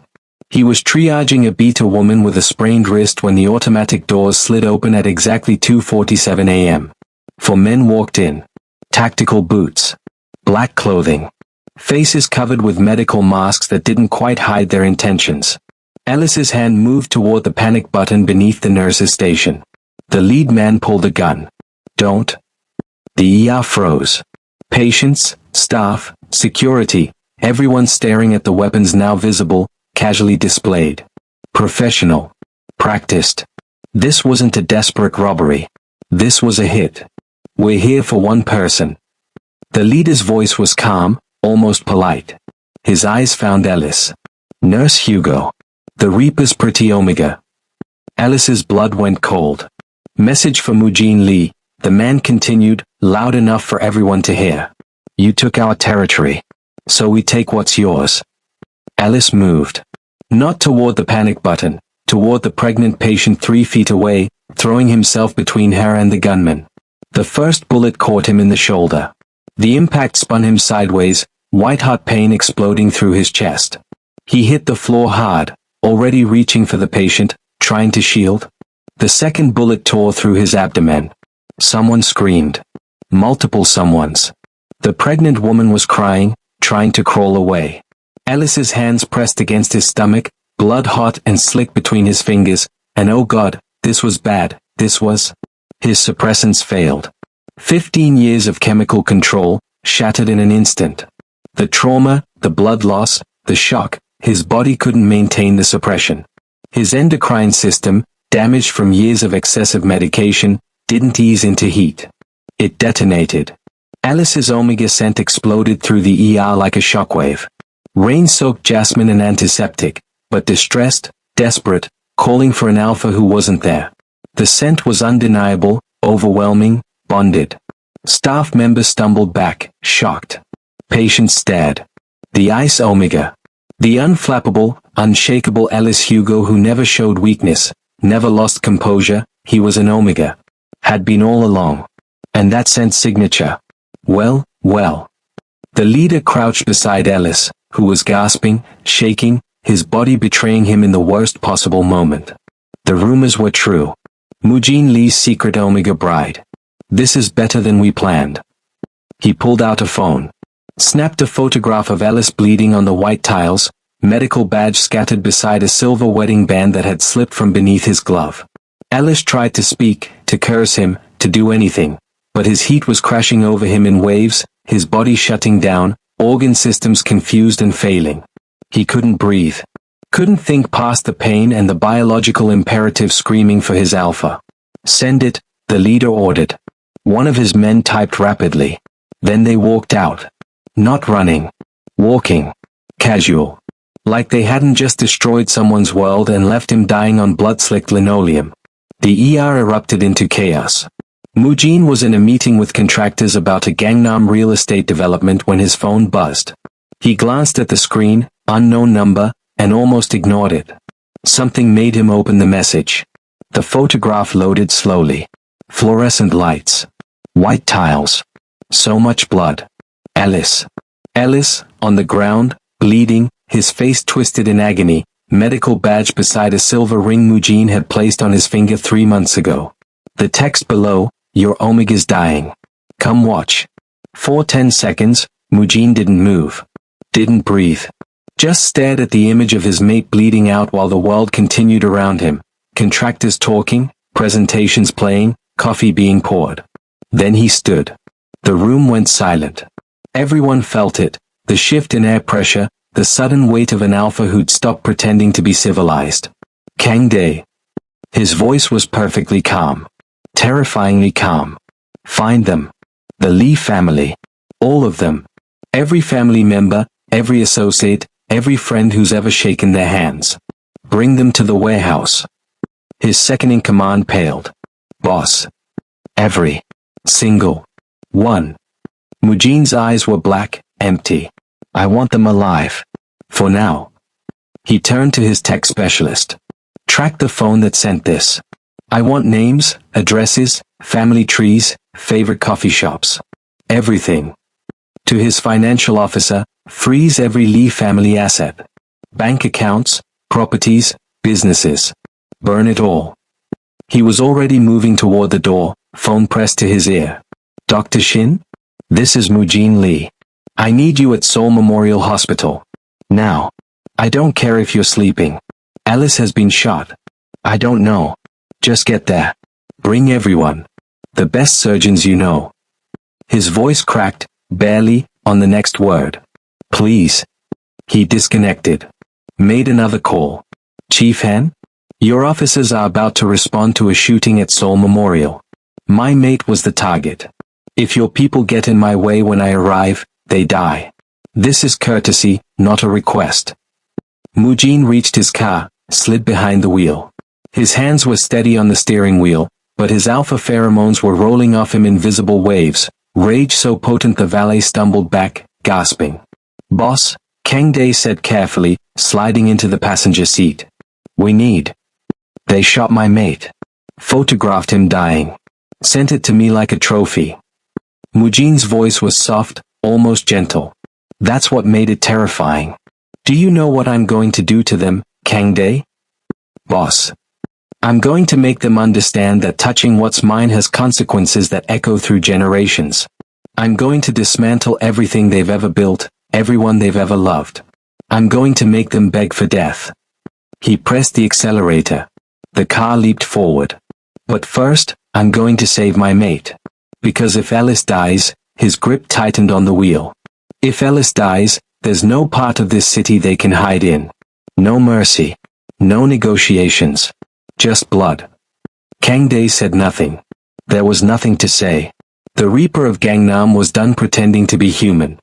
Speaker 1: He was triaging a beta woman with a sprained wrist when the automatic doors slid open at exactly 2:47 a.m. 4 men walked in. Tactical boots. Black clothing. Faces covered with medical masks that didn't quite hide their intentions. Ellis's hand moved toward the panic button beneath the nurse's station. The lead man pulled a gun. Don't. The ER froze. Patients, staff, security, everyone staring at the weapons now visible, casually displayed. Professional. Practiced. This wasn't a desperate robbery. This was a hit. We're here for one person. The leader's voice was calm, almost polite. His eyes found Ellis. Nurse Hugo. The Reaper's pretty Omega. Ellis's blood went cold. Message for Mujin Lee, the man continued, loud enough for everyone to hear. You took our territory. So we take what's yours. Ellis moved. Not toward the panic button, toward the pregnant patient 3 feet away, throwing himself between her and the gunman. The first bullet caught him in the shoulder. The impact spun him sideways, white-hot pain exploding through his chest. He hit the floor hard, already reaching for the patient, trying to shield. The second bullet tore through his abdomen. Someone screamed. Multiple someones. The pregnant woman was crying, trying to crawl away. Ellis's hands pressed against his stomach, blood hot and slick between his fingers, and oh God, this was bad, this was. His suppressants failed. 15 years of chemical control, shattered in an instant. The trauma, the blood loss, the shock, his body couldn't maintain the suppression. His endocrine system, damaged from years of excessive medication, didn't ease into heat. It detonated. Ellis's Omega scent exploded through the ER like a shockwave. Rain-soaked jasmine and antiseptic, but distressed, desperate, calling for an alpha who wasn't there. The scent was undeniable, overwhelming, bonded. Staff members stumbled back, shocked. Patients stared. The ice Omega. The unflappable, unshakable Ellis Hugo who never showed weakness, never lost composure, he was an Omega. Had been all along. And that scent signature. Well, well. The leader crouched beside Ellis, who was gasping, shaking, his body betraying him in the worst possible moment. The rumors were true. Mujin Lee's secret Omega bride. This is better than we planned. He pulled out a phone. Snapped a photograph of Ellis bleeding on the white tiles, medical badge scattered beside a silver wedding band that had slipped from beneath his glove. Ellis tried to speak, to curse him, to do anything, but his heat was crashing over him in waves, his body shutting down, organ systems confused and failing. He couldn't breathe. Couldn't think past the pain and the biological imperative screaming for his alpha. Send it, the leader ordered. One of his men typed rapidly. Then they walked out. Not running. Walking. Casual. Like they hadn't just destroyed someone's world and left him dying on blood-slicked linoleum. The ER erupted into chaos. Mujin was in a meeting with contractors about a Gangnam real estate development when his phone buzzed. He glanced at the screen, unknown number, and almost ignored it. Something made him open the message. The photograph loaded slowly. Fluorescent lights. White tiles. So much blood. Ellis. Ellis, on the ground, bleeding, his face twisted in agony, medical badge beside a silver ring Mujin had placed on his finger 3 months ago. The text below, "Your Omega's dying. Come watch." For 10 seconds, Mujin didn't move. Didn't breathe. Just stared at the image of his mate bleeding out while the world continued around him. Contractors talking, presentations playing, coffee being poured. Then he stood. The room went silent. Everyone felt it, the shift in air pressure, the sudden weight of an alpha who'd stopped pretending to be civilized. Kang Dae. His voice was perfectly calm. Terrifyingly calm. Find them. The Lee family. All of them. Every family member, every associate, every friend who's ever shaken their hands. Bring them to the warehouse. His second-in-command paled. Boss. Every single one. Mujin's eyes were black, empty. I want them alive. For now. He turned to his tech specialist. Track the phone that sent this. I want names, addresses, family trees, favorite coffee shops. Everything. To his financial officer, freeze every Lee family asset. Bank accounts, properties, businesses. Burn it all. He was already moving toward the door, phone pressed to his ear. Dr. Shin? This is Mujin Lee. I need you at Seoul Memorial Hospital. Now. I don't care if you're sleeping. Alice has been shot. I don't know. Just get there. Bring everyone. The best surgeons you know. His voice cracked, barely, on the next word. Please. He disconnected. Made another call. Chief Han? Your officers are about to respond to a shooting at Seoul Memorial. My mate was the target. If your people get in my way when I arrive, they die. This is courtesy, not a request. Mujin reached his car, slid behind the wheel. His hands were steady on the steering wheel, but his alpha pheromones were rolling off him in visible waves, rage so potent the valet stumbled back, gasping. Boss, Kang Dae said carefully, sliding into the passenger seat. We need. They shot my mate. Photographed him dying. Sent it to me like a trophy. Mujin's voice was soft, almost gentle. That's what made it terrifying. Do you know what I'm going to do to them, Kang Dae? Boss. I'm going to make them understand that touching what's mine has consequences that echo through generations. I'm going to dismantle everything they've ever built, everyone they've ever loved. I'm going to make them beg for death. He pressed the accelerator. The car leaped forward. But first, I'm going to save my mate. Because if Ellis dies, his grip tightened on the wheel. If Ellis dies, there's no part of this city they can hide in. No mercy. No negotiations. Just blood. Kang Dae said nothing. There was nothing to say. The Reaper of Gangnam was done pretending to be human.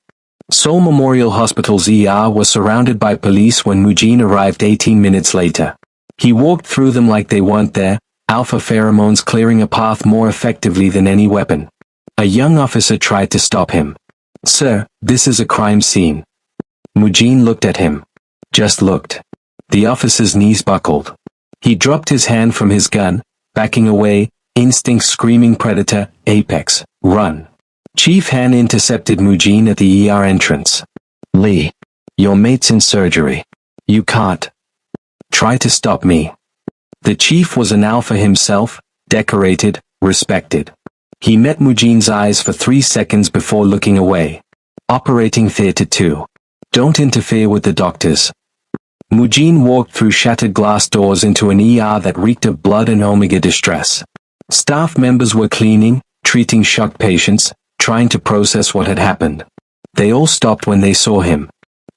Speaker 1: Seoul Memorial Hospital's ER was surrounded by police when Mujin arrived 18 minutes later. He walked through them like they weren't there, alpha pheromones clearing a path more effectively than any weapon. A young officer tried to stop him. Sir, this is a crime scene. Mujin looked at him. Just looked. The officer's knees buckled. He dropped his hand from his gun, backing away, instinct screaming predator, apex, run. Chief Han intercepted Mujin at the ER entrance. Lee. Your mate's in surgery. You can't. Try to stop me. The chief was an alpha himself, decorated, respected. He met Mujin's eyes for 3 seconds before looking away. Operating Theater 2. Don't interfere with the doctors. Mujin walked through shattered glass doors into an ER that reeked of blood and Omega distress. Staff members were cleaning, treating shocked patients, trying to process what had happened. They all stopped when they saw him.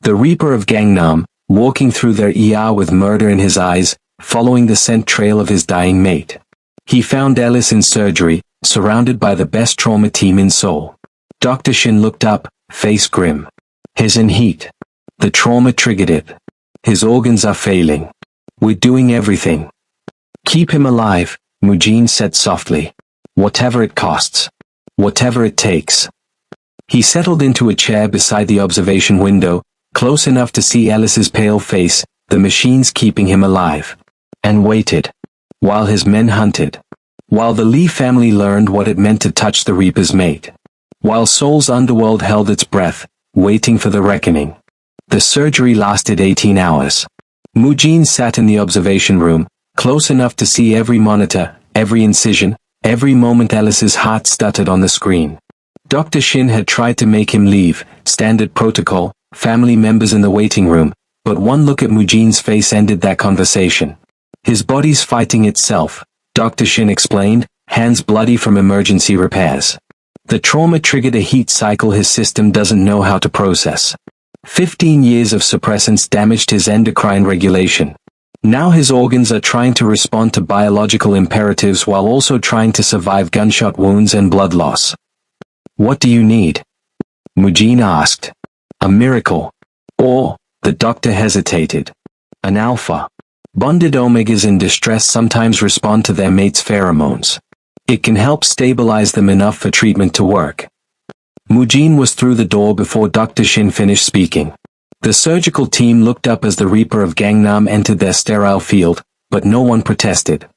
Speaker 1: The Reaper of Gangnam, walking through their ER with murder in his eyes, following the scent trail of his dying mate. He found Ellis in surgery, surrounded by the best trauma team in Seoul. Dr. Shin looked up, face grim. He's in heat. The trauma triggered it. His organs are failing. We're doing everything. Keep him alive, Mujin said softly. Whatever it costs. Whatever it takes. He settled into a chair beside the observation window, close enough to see Ellis's pale face, the machines keeping him alive. And waited. While his men hunted. While the Lee family learned what it meant to touch the Reaper's mate. While Seoul's underworld held its breath, waiting for the reckoning. The surgery lasted 18 hours. Mujin sat in the observation room, close enough to see every monitor, every incision, every moment Ellis's heart stuttered on the screen. Dr. Shin had tried to make him leave, standard protocol, family members in the waiting room, but one look at Mujin's face ended that conversation. His body's fighting itself, Dr. Shin explained, hands bloody from emergency repairs. The trauma triggered a heat cycle his system doesn't know how to process. 15 years of suppressants damaged his endocrine regulation. Now his organs are trying to respond to biological imperatives while also trying to survive gunshot wounds and blood loss. What do you need? Mujin asked. A miracle. Or, the doctor hesitated. An alpha. Bonded omegas in distress sometimes respond to their mates' pheromones. It can help stabilize them enough for treatment to work. Mujin was through the door before Dr. Shin finished speaking. The surgical team looked up as the Reaper of Gangnam entered their sterile field, but no one protested.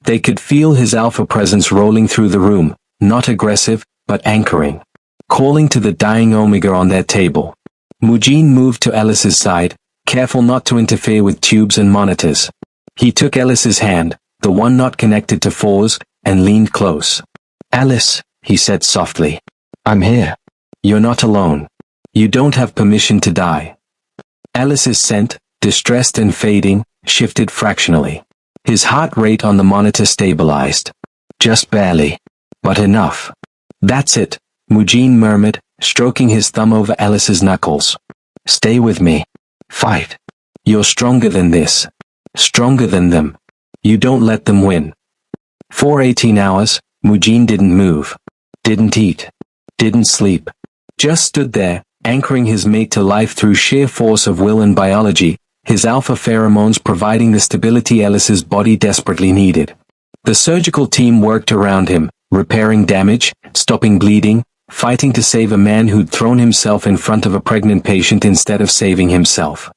Speaker 1: They could feel his alpha presence rolling through the room, not aggressive, but anchoring. Calling to the dying omega on their table. Mujin moved to Ellis's side, careful not to interfere with tubes and monitors. He took Ellis's hand, the one not connected to FORS, and leaned close. Alice, he said softly. I'm here. You're not alone. You don't have permission to die. Alice's scent, distressed and fading, shifted fractionally. His heart rate on the monitor stabilized. Just barely. But enough. That's it, Mujin murmured, stroking his thumb over Alice's knuckles. Stay with me. Fight. You're stronger than this. Stronger than them. You don't let them win. For 18 hours, Mujin didn't move. Didn't eat. Didn't sleep. Just stood there, anchoring his mate to life through sheer force of will and biology, his alpha pheromones providing the stability Ellis's body desperately needed. The surgical team worked around him, repairing damage, stopping bleeding, fighting to save a man who'd thrown himself in front of a pregnant patient instead of saving himself.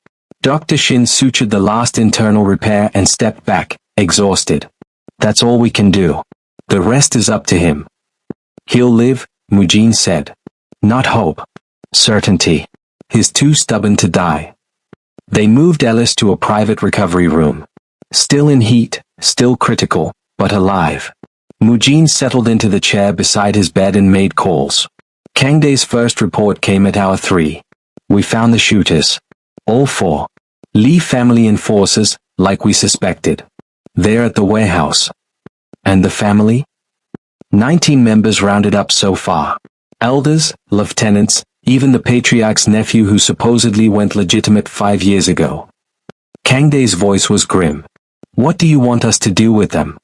Speaker 1: Dr. Shin sutured the last internal repair and stepped back, exhausted. That's all we can do. The rest is up to him. He'll live, Mujin said. Not hope. Certainty. He's too stubborn to die. They moved Ellis to a private recovery room. Still in heat, still critical, but alive. Mujin settled into the chair beside his bed and made calls. Kangdae's first report came at hour 3. We found the shooters. All 4. Lee family enforcers, like we suspected. They're at the warehouse. And the family? 19 members rounded up so far. Elders, lieutenants, even the patriarch's nephew who supposedly went legitimate 5 years ago. Kangdae's voice was grim. What do you want us to do with them?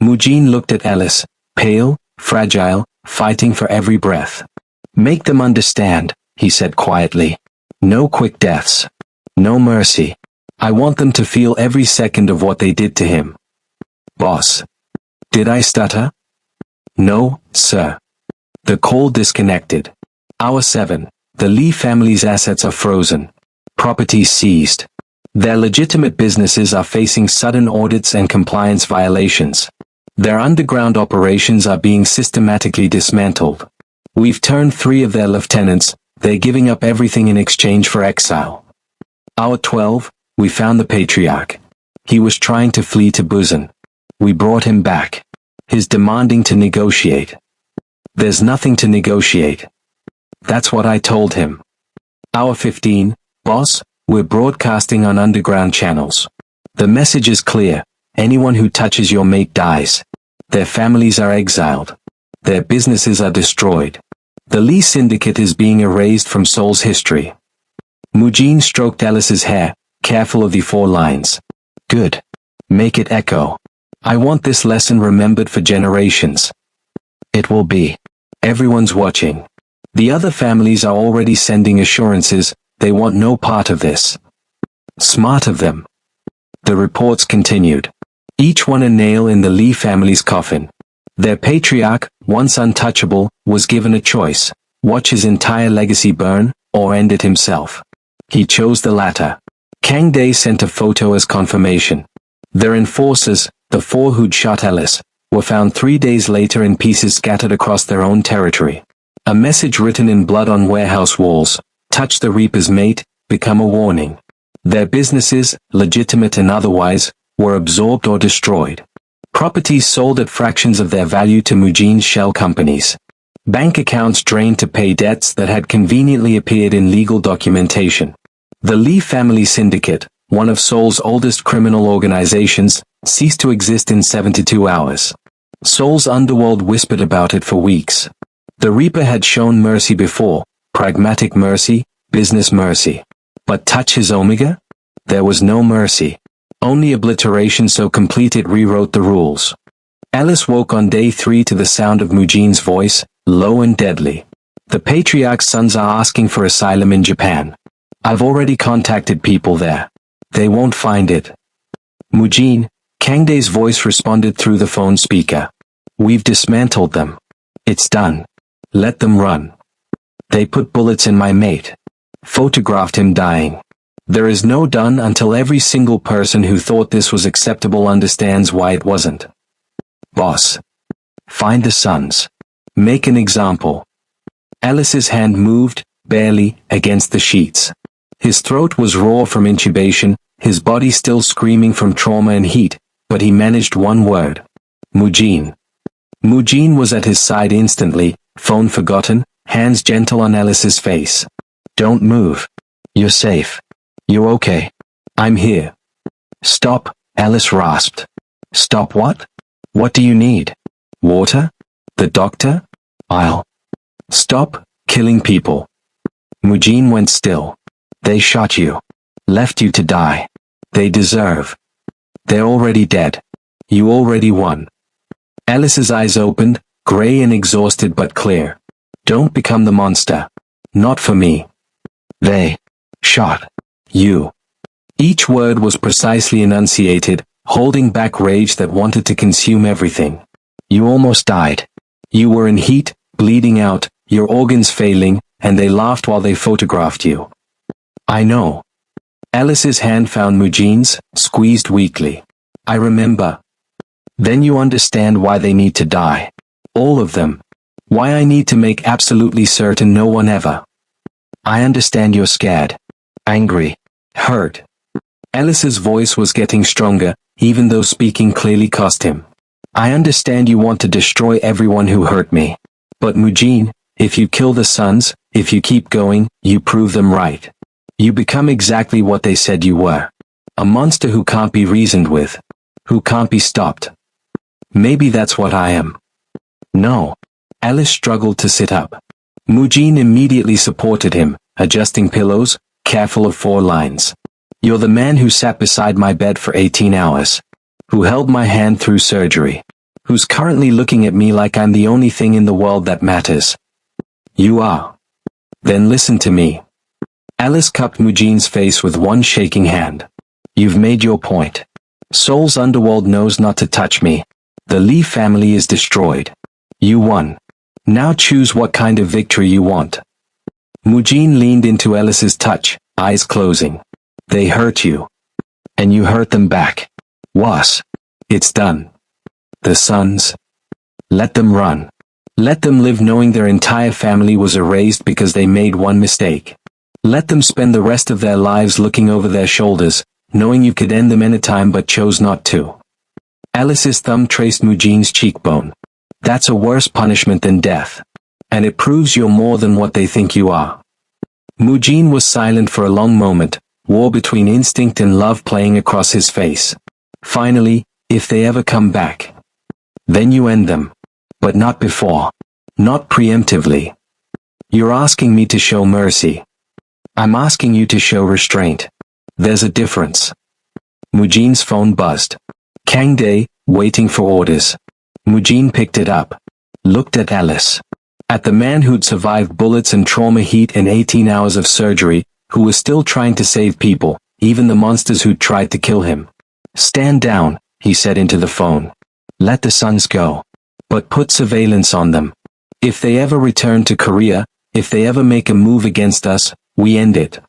Speaker 1: Mujin looked at Ellis, pale, fragile, fighting for every breath. Make them understand, he said quietly. No quick deaths. No mercy. I want them to feel every second of what they did to him. Boss. Did I stutter? No, sir. The call disconnected. Hour 7. The Lee family's assets are frozen. Properties seized. Their legitimate businesses are facing sudden audits and compliance violations. Their underground operations are being systematically dismantled. We've turned 3 of their lieutenants, they're giving up everything in exchange for exile. Hour 12, we found the patriarch. He was trying to flee to Busan. We brought him back. He's demanding to negotiate. There's nothing to negotiate. That's what I told him. Hour 15, boss, we're broadcasting on underground channels. The message is clear. Anyone who touches your mate dies. Their families are exiled. Their businesses are destroyed. The Lee Syndicate is being erased from Seoul's history. Mujin stroked Ellis's hair, careful of the 4 lines. Good. Make it echo. I want this lesson remembered for generations. It will be. Everyone's watching. The other families are already sending assurances, they want no part of this. Smart of them. The reports continued. Each one a nail in the Lee family's coffin. Their patriarch, once untouchable, was given a choice: watch his entire legacy burn, or end it himself. He chose the latter. Kang Dae sent a photo as confirmation. Their enforcers, the 4 who'd shot Ellis, were found 3 days later in pieces scattered across their own territory. A message written in blood on warehouse walls: touch the Reaper's mate, become a warning. Their businesses, legitimate and otherwise, were absorbed or destroyed. Properties sold at fractions of their value to Mujin's shell companies. Bank accounts drained to pay debts that had conveniently appeared in legal documentation. The Lee family syndicate, one of Seoul's oldest criminal organizations, ceased to exist in 72 hours. Seoul's underworld whispered about it for weeks. The Reaper had shown mercy before, pragmatic mercy, business mercy. But touch his Omega? There was no mercy. Only obliteration so complete it rewrote the rules. Alice woke on day 3 to the sound of Mujin's voice, low and deadly. The patriarch's sons are asking for asylum in Japan. I've already contacted people there. They won't find it. Mujin, Kang Dae's voice responded through the phone speaker. We've dismantled them. It's done. Let them run. They put bullets in my mate. Photographed him dying. There is no done until every single person who thought this was acceptable understands why it wasn't. Boss. Find the sons. Make an example. Alice's hand moved, barely, against the sheets. His throat was raw from intubation, his body still screaming from trauma and heat, but he managed one word. Mujin. Mujin was at his side instantly, phone forgotten, hands gentle on Alice's face. Don't move. You're safe. You're okay. I'm here. Stop, Alice rasped. Stop what? What do you need? Water? The doctor? I'll. Stop killing people. Mujin went still. They shot you. Left you to die. They deserve. They're already dead. You already won. Alice's eyes opened, gray and exhausted but clear. Don't become the monster. Not for me. They shot you. Each word was precisely enunciated, holding back rage that wanted to consume everything. You almost died. You were in heat, bleeding out, your organs failing, and they laughed while they photographed you. I know. Alice's hand found Mujin's, squeezed weakly. I remember. Then you understand why they need to die. All of them. Why I need to make absolutely certain no one ever. I understand you're scared. Angry. Hurt. Alice's voice was getting stronger, even though speaking clearly cost him. I understand you want to destroy everyone who hurt me. But Mujin, if you kill the sons, if you keep going, you prove them right. You become exactly what they said you were. A monster who can't be reasoned with. Who can't be stopped. Maybe that's what I am. No. Alice struggled to sit up. Mujin immediately supported him, adjusting pillows, careful of 4 lines. You're the man who sat beside my bed for 18 hours. Who held my hand through surgery. Who's currently looking at me like I'm the only thing in the world that matters. You are. Then listen to me. Alice cupped Mujin's face with one shaking hand. You've made your point. Seoul's underworld knows not to touch me. The Lee family is destroyed. You won. Now choose what kind of victory you want. Mujin leaned into Alice's touch, eyes closing. They hurt you. And you hurt them back. Was. It's done. The sons. Let them run. Let them live knowing their entire family was erased because they made one mistake. Let them spend the rest of their lives looking over their shoulders, knowing you could end them anytime but chose not to. Alice's thumb traced Mujin's cheekbone. That's a worse punishment than death. And it proves you're more than what they think you are. Mujin was silent for a long moment, war between instinct and love playing across his face. Finally, if they ever come back. Then you end them. But not before. Not preemptively. You're asking me to show mercy. I'm asking you to show restraint. There's a difference. Mujin's phone buzzed. Kang Dae, waiting for orders. Mujin picked it up. Looked at Alice. At the man who'd survived bullets and trauma heat and 18 hours of surgery, who was still trying to save people, even the monsters who'd tried to kill him. Stand down, he said into the phone. Let the Suns go. But put surveillance on them. If they ever return to Korea, if they ever make a move against us, we end it.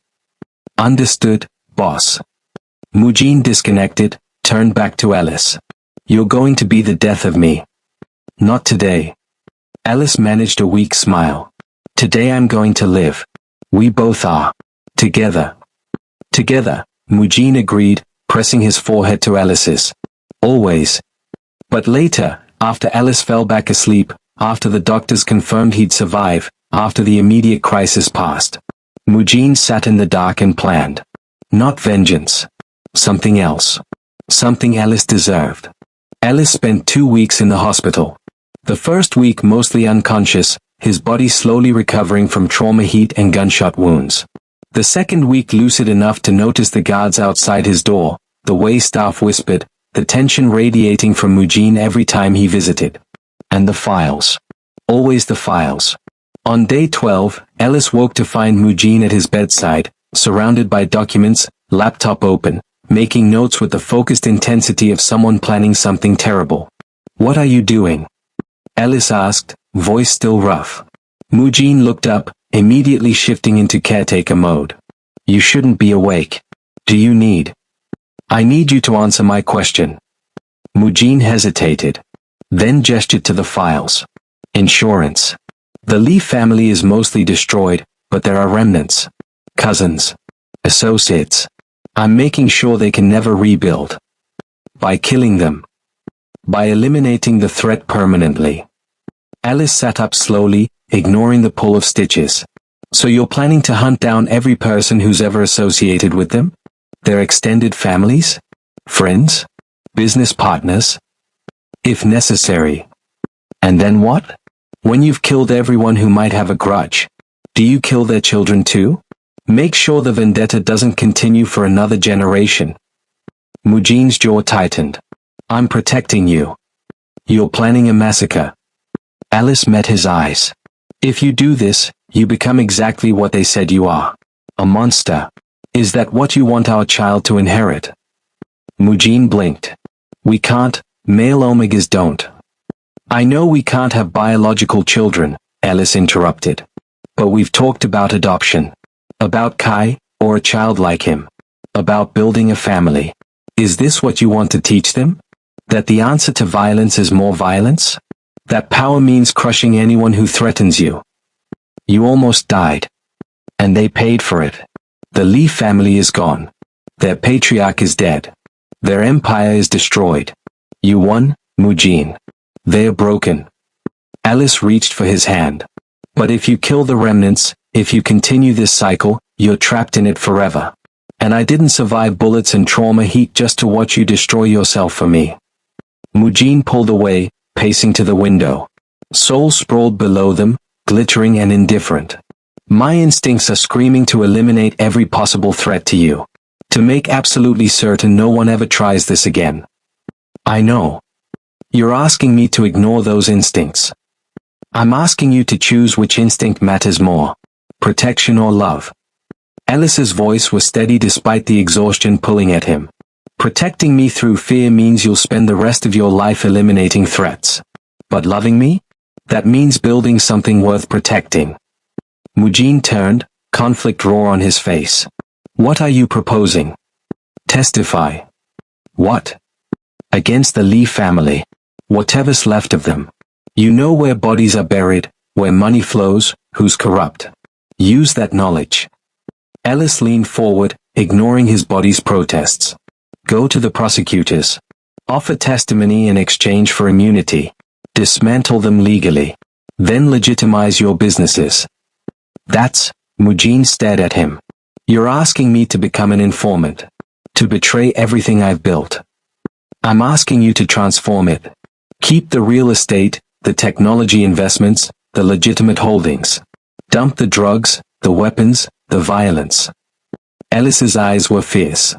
Speaker 1: Understood, boss. Mujin disconnected, turned back to Alice. You're going to be the death of me. Not today. Alice managed a weak smile. Today I'm going to live. We both are. Together. Together, Mujin agreed, pressing his forehead to Alice's. Always. But later, after Alice fell back asleep, after the doctors confirmed he'd survive, after the immediate crisis passed, Mujin sat in the dark and planned. Not vengeance. Something else. Something Alice deserved. Alice spent 2 weeks in the hospital. The first week mostly unconscious, his body slowly recovering from trauma heat and gunshot wounds. The second week lucid enough to notice the guards outside his door, the way staff whispered, the tension radiating from Mujin every time he visited. And the files. Always the files. On day 12, Alice woke to find Mujin at his bedside, surrounded by documents, laptop open, making notes with the focused intensity of someone planning something terrible. What are you doing? Alice asked, voice still rough. Mujin looked up, immediately shifting into caretaker mode. You shouldn't be awake. Do you need? I need you to answer my question. Mujin hesitated. Then gestured to the files. Insurance. The Lee family is mostly destroyed, but there are remnants. Cousins. Associates. I'm making sure they can never rebuild. By killing them. By eliminating the threat permanently. Alice sat up slowly, ignoring the pull of stitches. So you're planning to hunt down every person who's ever associated with them? Their extended families? Friends? Business partners? If necessary. And then what? When you've killed everyone who might have a grudge, do you kill their children too? Make sure the vendetta doesn't continue for another generation. Mujin's jaw tightened. I'm protecting you. You're planning a massacre. Alice met his eyes. If you do this, you become exactly what they said you are. A monster. Is that what you want our child to inherit? Mujin blinked. We can't, male omegas don't. I know we can't have biological children, Alice interrupted. But we've talked about adoption. About Kai, or a child like him. About building a family. Is this what you want to teach them? That the answer to violence is more violence? That power means crushing anyone who threatens you. You almost died. And they paid for it. The Lee family is gone. Their patriarch is dead. Their empire is destroyed. You won, Mujin. They're broken. Alice reached for his hand. But if you kill the remnants, if you continue this cycle, you're trapped in it forever. And I didn't survive bullets and trauma heat just to watch you destroy yourself for me. Mujin pulled away, pacing to the window. Soul sprawled below them, glittering and indifferent. My instincts are screaming to eliminate every possible threat to you. To make absolutely certain no one ever tries this again. I know. You're asking me to ignore those instincts. I'm asking you to choose which instinct matters more. Protection or love. Alice's voice was steady despite the exhaustion pulling at him. Protecting me through fear means you'll spend the rest of your life eliminating threats. But loving me? That means building something worth protecting. Mujin turned, conflict raw on his face. What are you proposing? Testify. What? Against the Lee family. Whatever's left of them. You know where bodies are buried, where money flows, who's corrupt. Use that knowledge. Alice leaned forward, ignoring his body's protests. Go to the prosecutors. Offer testimony in exchange for immunity. Dismantle them legally. Then legitimize your businesses. That's, Mujin stared at him. You're asking me to become an informant. To betray everything I've built. I'm asking you to transform it. Keep the real estate, the technology investments, the legitimate holdings. Dump the drugs, the weapons, the violence. Alice's eyes were fierce.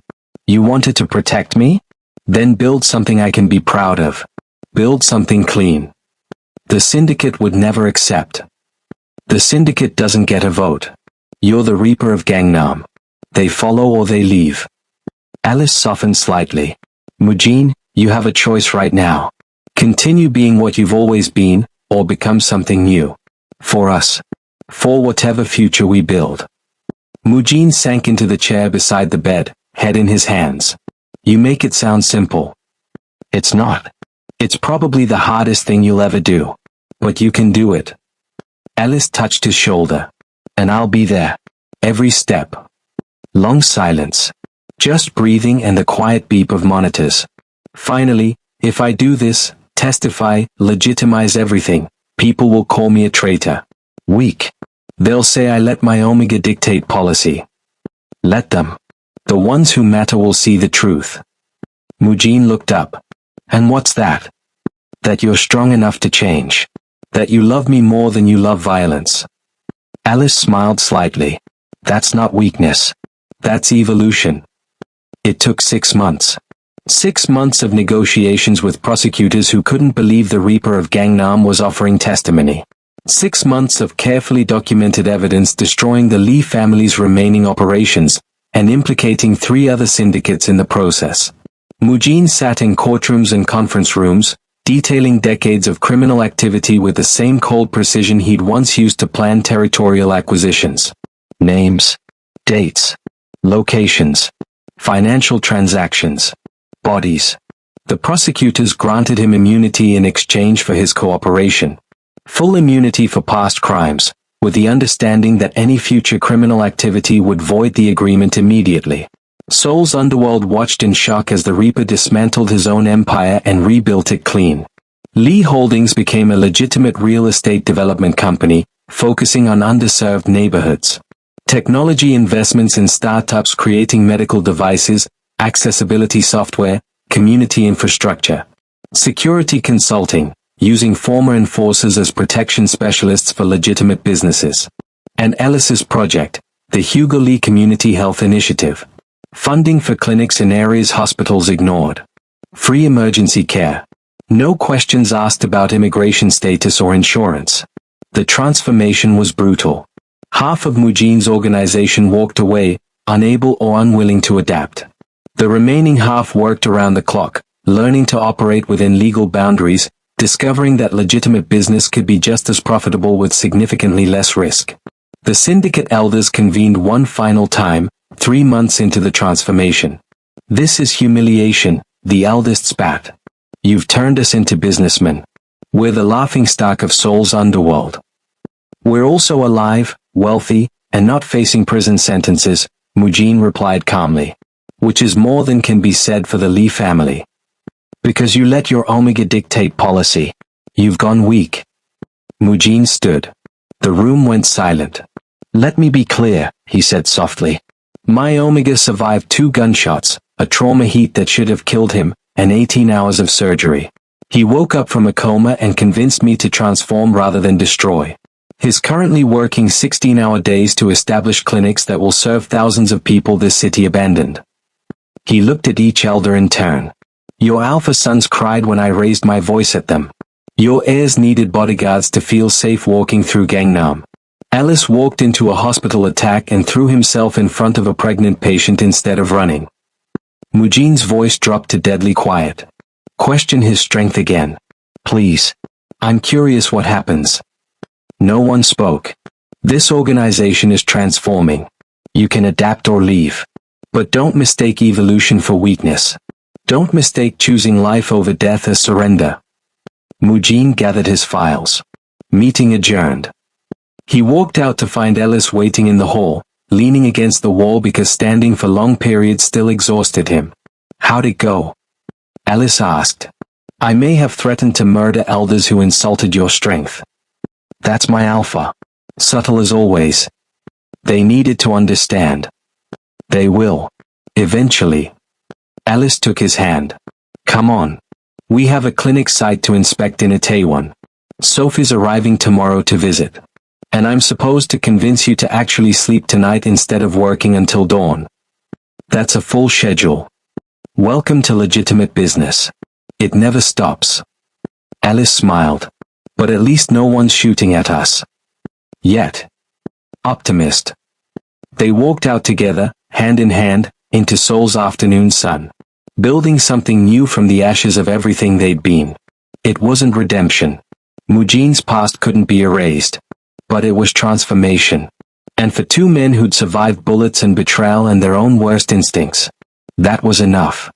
Speaker 1: You wanted to protect me? Then build something I can be proud of. Build something clean. The syndicate would never accept. The syndicate doesn't get a vote. You're the Reaper of Gangnam. They follow or they leave. Alice softened slightly. Mujin, you have a choice right now. Continue being what you've always been, or become something new. For us. For whatever future we build. Mujin sank into the chair beside the bed, head in his hands. You make it sound simple. It's not. It's probably the hardest thing you'll ever do. But you can do it. Alice touched his shoulder. And I'll be there. Every step. Long silence. Just breathing and the quiet beep of monitors. Finally, if I do this, testify, legitimize everything, people will call me a traitor. Weak. They'll say I let my Omega dictate policy. Let them. The ones who matter will see the truth. Mujin looked up. And what's that? That you're strong enough to change. That you love me more than you love violence. Alice smiled slightly. That's not weakness. That's evolution. It took 6 months. 6 months of negotiations with prosecutors who couldn't believe the Reaper of Gangnam was offering testimony. 6 months of carefully documented evidence destroying the Lee family's remaining operations, and implicating 3 other syndicates in the process. Mujin sat in courtrooms and conference rooms, detailing decades of criminal activity with the same cold precision he'd once used to plan territorial acquisitions. Names. Dates. Locations. Financial transactions. Bodies. The prosecutors granted him immunity in exchange for his cooperation. Full immunity for past crimes, with the understanding that any future criminal activity would void the agreement immediately. Seoul's underworld watched in shock as the Reaper dismantled his own empire and rebuilt it clean. Lee Holdings became a legitimate real estate development company, focusing on underserved neighborhoods. Technology investments in startups creating medical devices, accessibility software, community infrastructure. Security consulting, using former enforcers as protection specialists for legitimate businesses. And Alice's project, the Hugo Lee Community Health Initiative. Funding for clinics in areas hospitals ignored. Free emergency care. No questions asked about immigration status or insurance. The transformation was brutal. Half of Mujin's organization walked away, unable or unwilling to adapt. The remaining half worked around the clock, learning to operate within legal boundaries, discovering that legitimate business could be just as profitable with significantly less risk. The syndicate elders convened one final time, 3 months into the transformation. This is humiliation, the eldest spat. You've turned us into businessmen. We're the laughingstock of Seoul's underworld. We're also alive, wealthy, and not facing prison sentences, Mujin replied calmly. Which is more than can be said for the Lee family. Because you let your Omega dictate policy. You've gone weak. Mujin stood. The room went silent. Let me be clear, he said softly. My Omega survived 2 gunshots, a trauma heat that should have killed him, and 18 hours of surgery. He woke up from a coma and convinced me to transform rather than destroy. He's currently working 16-hour days to establish clinics that will serve thousands of people this city abandoned. He looked at each elder in turn. Your alpha sons cried when I raised my voice at them. Your heirs needed bodyguards to feel safe walking through Gangnam. Alice walked into a hospital attack and threw himself in front of a pregnant patient instead of running. Mujin's voice dropped to deadly quiet. Question his strength again. Please. I'm curious what happens. No one spoke. This organization is transforming. You can adapt or leave. But don't mistake evolution for weakness. Don't mistake choosing life over death as surrender. Mujin gathered his files. Meeting adjourned. He walked out to find Alice waiting in the hall, leaning against the wall because standing for long periods still exhausted him. How'd it go? Alice asked. I may have threatened to murder elders who insulted your strength. That's my alpha. Subtle as always. They needed to understand. They will. Eventually. Alice took his hand. Come on. We have a clinic site to inspect in Itaewon. Sophie's arriving tomorrow to visit. And I'm supposed to convince you to actually sleep tonight instead of working until dawn. That's a full schedule. Welcome to legitimate business. It never stops. Alice smiled. But at least no one's shooting at us. Yet. Optimist. They walked out together, hand in hand, into Seoul's afternoon sun. Building something new from the ashes of everything they'd been. It wasn't redemption. Mujin's past couldn't be erased. But it was transformation. And for two men who'd survived bullets and betrayal and their own worst instincts, that was enough.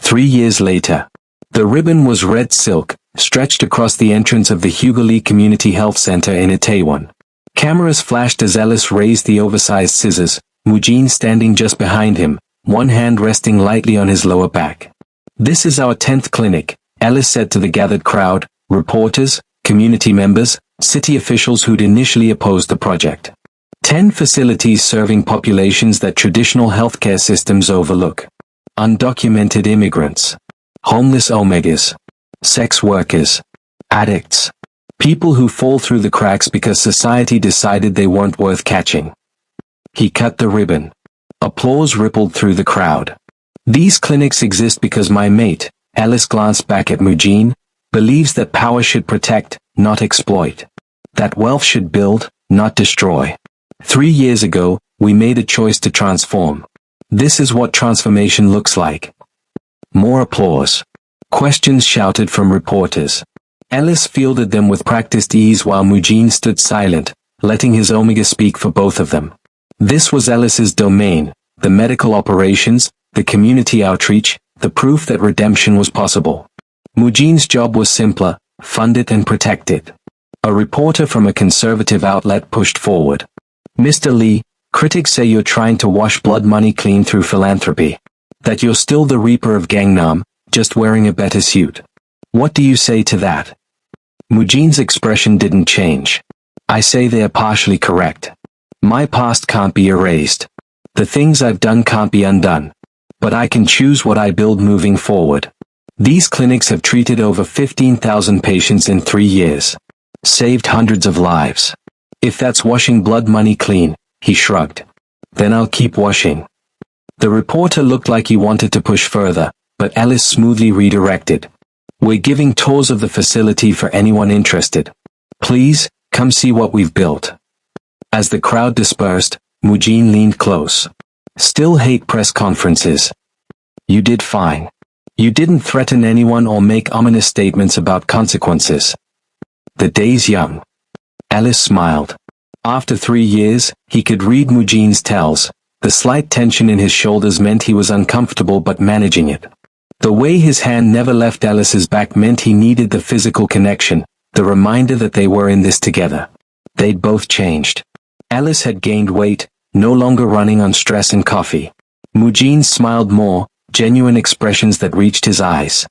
Speaker 1: 3 years later, the ribbon was red silk, stretched across the entrance of the Hugo Lee Community Health Center in Itaewon. Cameras flashed as Ellis raised the oversized scissors, Mujin standing just behind him, one hand resting lightly on his lower back. "This is our 10th clinic," Ellis said to the gathered crowd, reporters, community members, city officials who'd initially opposed the project. 10 facilities serving populations that traditional healthcare systems overlook. Undocumented immigrants. Homeless Omegas. Sex workers. Addicts. People who fall through the cracks because society decided they weren't worth catching. He cut the ribbon. Applause rippled through the crowd. "These clinics exist because my mate," Alice glanced back at Mujin, "believes that power should protect, not exploit. That wealth should build, not destroy. 3 years ago, we made a choice to transform. This is what transformation looks like." More applause. Questions shouted from reporters. Ellis fielded them with practiced ease while Mujin stood silent, letting his Omega speak for both of them. This was Ellis's domain, the medical operations, the community outreach, the proof that redemption was possible. Mujin's job was simpler: fund it and protect it. A reporter from a conservative outlet pushed forward. "Mr. Lee, critics say you're trying to wash blood money clean through philanthropy. That you're still the Reaper of Gangnam, just wearing a better suit. What do you say to that?" Mujin's expression didn't change. "I say they are partially correct. My past can't be erased. The things I've done can't be undone. But I can choose what I build moving forward. These clinics have treated over 15,000 patients in 3 years. Saved hundreds of lives. If that's washing blood money clean," he shrugged, "then I'll keep washing." The reporter looked like he wanted to push further, but Alice smoothly redirected. "We're giving tours of the facility for anyone interested. Please, come see what we've built." As the crowd dispersed, Mujin leaned close. "Still hate press conferences. You did fine. You didn't threaten anyone or make ominous statements about consequences. The day's young." Alice smiled. After 3 years, he could read Mujin's tells. The slight tension in his shoulders meant he was uncomfortable but managing it. The way his hand never left Alice's back meant he needed the physical connection, the reminder that they were in this together. They'd both changed. Alice had gained weight, no longer running on stress and coffee. Mujin smiled more, genuine expressions that reached his eyes.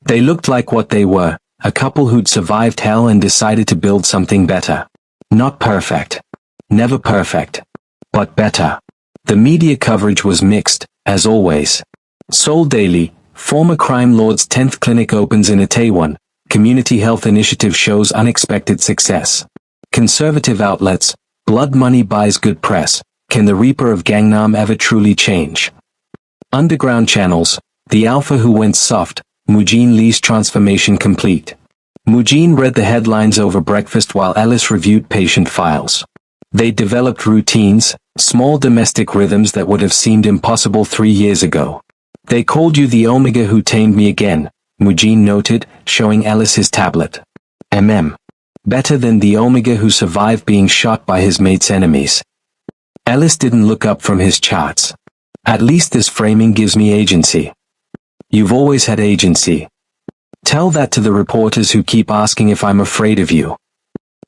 Speaker 1: They looked like what they were, a couple who'd survived hell and decided to build something better. Not perfect. Never perfect. But better. The media coverage was mixed, as always. Seoul Daily, former crime lord's 10th clinic opens in Itaewon, community health initiative shows unexpected success. Conservative outlets, blood money buys good press, can the Reaper of Gangnam ever truly change? Underground channels, the alpha who went soft, Mujin Lee's transformation complete. Mujin read the headlines over breakfast while Alice reviewed patient files. They developed routines, small domestic rhythms that would have seemed impossible 3 years ago. "They called you the Omega who tamed me again," Mujin noted, showing Alice his tablet. Better than the Omega who survived being shot by his mate's enemies. Alice didn't look up from his charts. "At least this framing gives me agency." "You've always had agency. Tell that to the reporters who keep asking if I'm afraid of you."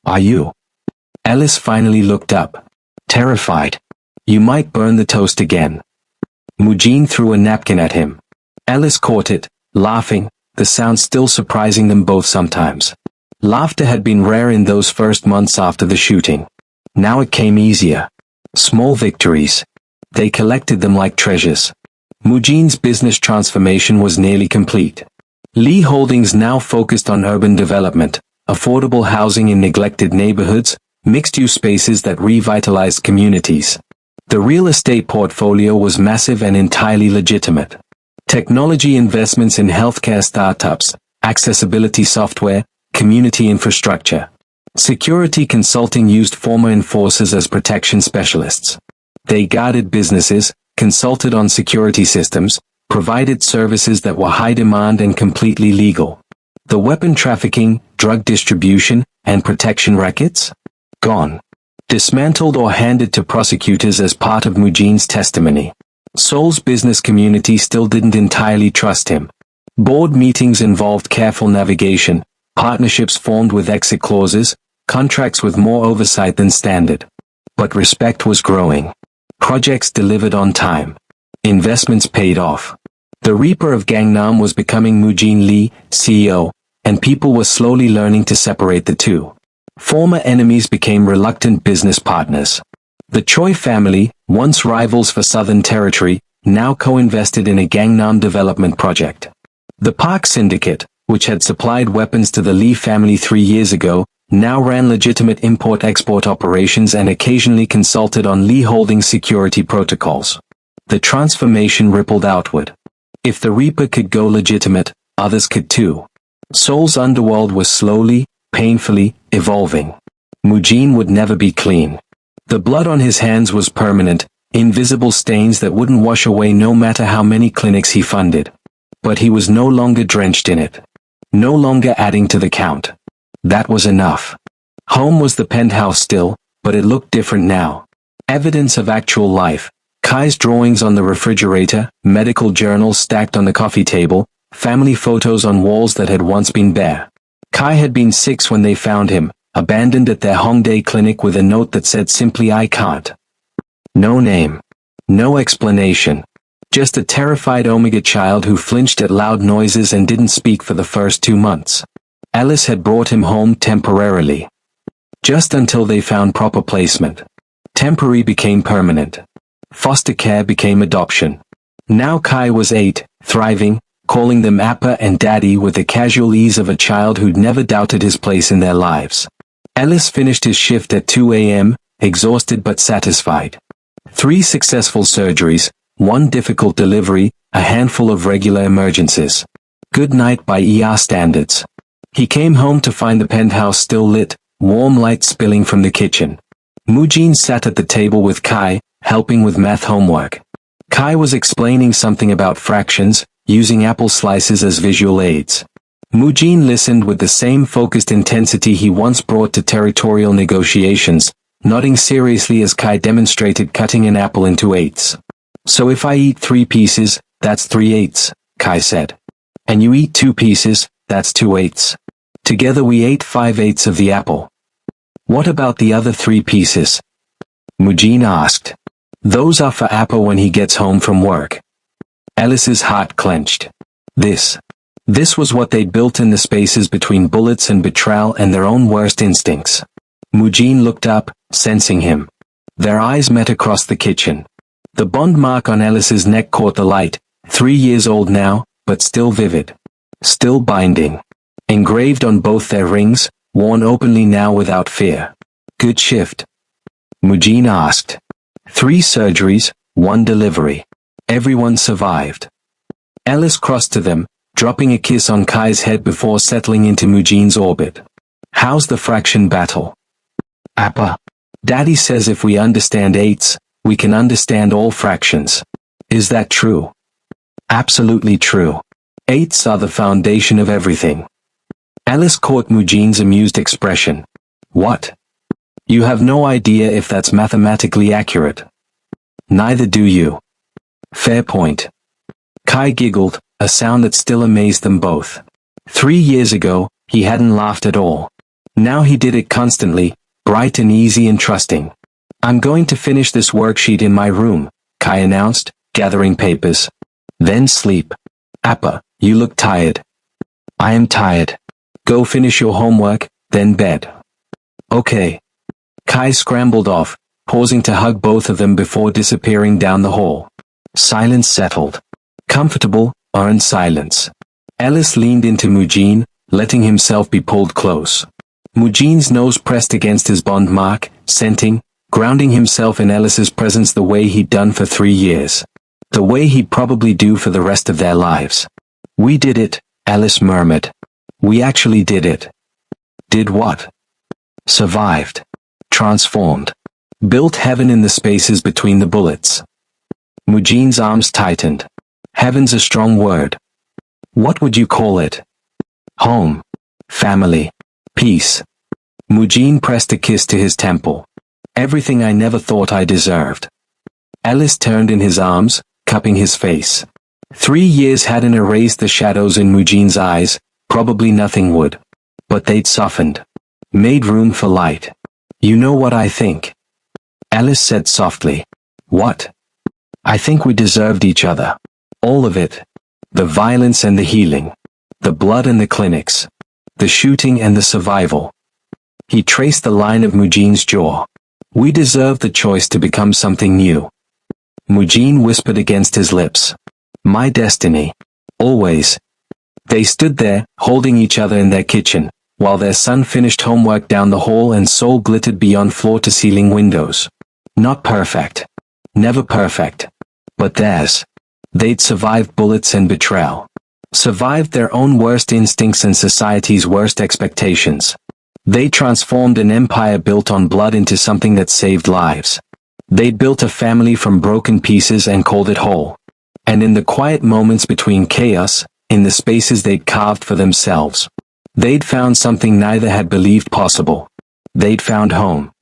Speaker 1: "Are you?" Alice finally looked up. Terrified. "You might burn the toast again." Mujin threw a napkin at him. Alice caught it, laughing, the sound still surprising them both sometimes. Laughter had been rare in those first months after the shooting. Now it came easier. Small victories. They collected them like treasures. Mujin's business transformation was nearly complete. Lee Holdings now focused on urban development, affordable housing in neglected neighborhoods, mixed-use spaces that revitalized communities. The real estate portfolio was massive and entirely legitimate. Technology investments in healthcare startups, accessibility software, community infrastructure. Security consulting used former enforcers as protection specialists. They guarded businesses, consulted on security systems, provided services that were high demand and completely legal. The weapon trafficking, drug distribution, and protection rackets? Gone. Dismantled or handed to prosecutors as part of Mujean's testimony. Seoul's business community still didn't entirely trust him. Board meetings involved careful navigation, partnerships formed with exit clauses, contracts with more oversight than standard. But respect was growing. Projects delivered on time. Investments paid off. The Reaper of Gangnam was becoming Mujean Lee, CEO, and people were slowly learning to separate the two. Former enemies became reluctant business partners. The Choi family, once rivals for Southern Territory, now co-invested in a Gangnam development project. The Park Syndicate, which had supplied weapons to the Lee family 3 years ago, now ran legitimate import-export operations and occasionally consulted on Lee Holdings' security protocols. The transformation rippled outward. If the Reaper could go legitimate, others could too. Seoul's underworld was slowly, painfully, evolving. Mujean would never be clean. The blood on his hands was permanent, invisible stains that wouldn't wash away no matter how many clinics he funded. But he was no longer drenched in it. No longer adding to the count. That was enough. Home was the penthouse still, but it looked different now. Evidence of actual life. Kai's drawings on the refrigerator, medical journals stacked on the coffee table, family photos on walls that had once been bare. Kai had been 6 when they found him, abandoned at their Hongdae clinic with a note that said simply "I can't." No name. No explanation. Just a terrified Omega child who flinched at loud noises and didn't speak for the first 2 months. Alice had brought him home temporarily. Just until they found proper placement. Temporary became permanent. Foster care became adoption. Now Kai was 8, thriving, calling them Appa and Daddy with the casual ease of a child who'd never doubted his place in their lives. Ellis finished his shift at 2 a.m., exhausted but satisfied. 3 successful surgeries, 1 difficult delivery, a handful of regular emergencies. Good night by ER standards. He came home to find the penthouse still lit, warm light spilling from the kitchen. Mujean sat at the table with Kai, helping with math homework. Kai was explaining something about fractions, using apple slices as visual aids. Mujean listened with the same focused intensity he once brought to territorial negotiations, nodding seriously as Kai demonstrated cutting an apple into 8s. So if I eat 3 pieces, that's 3 8s, Kai said. And you eat 2 pieces, that's 2 8s. Together we ate 5 8s of the apple. What about the other 3 pieces? Mujean asked. Those are for Appa when he gets home from work. Alice's heart clenched. This was what they'd built in the spaces between bullets and betrayal and their own worst instincts. Mujean looked up, sensing him. Their eyes met across the kitchen. The bond mark on Alice's neck caught the light, 3 years old now, but still vivid. Still binding. Engraved on both their rings, worn openly now without fear. Good shift? Mujean asked. 3 surgeries, 1 delivery. Everyone survived. Alice crossed to them, dropping a kiss on Kai's head before settling into Mujean's orbit. How's the fraction battle? Appa. Daddy says if we understand 8s, we can understand all fractions. Is that true? Absolutely true. 8s are the foundation of everything. Alice caught Mujean's amused expression. What? You have no idea if that's mathematically accurate. Neither do you. Fair point. Kai giggled, a sound that still amazed them both. 3 years ago, he hadn't laughed at all. Now he did it constantly, bright and easy and trusting. I'm going to finish this worksheet in my room, Kai announced, gathering papers. Then sleep. Appa, you look tired. I am tired. Go finish your homework, then bed. Okay. Kai scrambled off, pausing to hug both of them before disappearing down the hall. Silence settled. Comfortable, earned silence. Alice leaned into Mujean, letting himself be pulled close. Mujean's nose pressed against his bond mark, scenting, grounding himself in Ellis's presence the way he'd done for 3 years. The way he'd probably do for the rest of their lives. We did it, Ellis murmured. We actually did it. Did what? Survived. Transformed. Built heaven in the spaces between the bullets. Mujean's arms tightened. Heaven's a strong word. What would you call it? Home. Family. Peace. Mujean pressed a kiss to his temple. Everything I never thought I deserved. Ellis turned in his arms, cupping his face. 3 years hadn't erased the shadows in Mujean's eyes, probably nothing would. But they'd softened. Made room for light. You know what I think? Ellis said softly. What? I think we deserved each other. All of it. The violence and the healing. The blood and the clinics. The shooting and the survival. He traced the line of Mujean's jaw. We deserved the choice to become something new. Mujean whispered against his lips. My destiny. Always. They stood there, holding each other in their kitchen, while their son finished homework down the hall and Seoul glittered beyond floor-to-ceiling windows. Not perfect. Never perfect. But theirs. They'd survived bullets and betrayal. Survived their own worst instincts and society's worst expectations. They transformed an empire built on blood into something that saved lives. They'd built a family from broken pieces and called it whole. And in the quiet moments between chaos, in the spaces they'd carved for themselves, they'd found something neither had believed possible. They'd found home.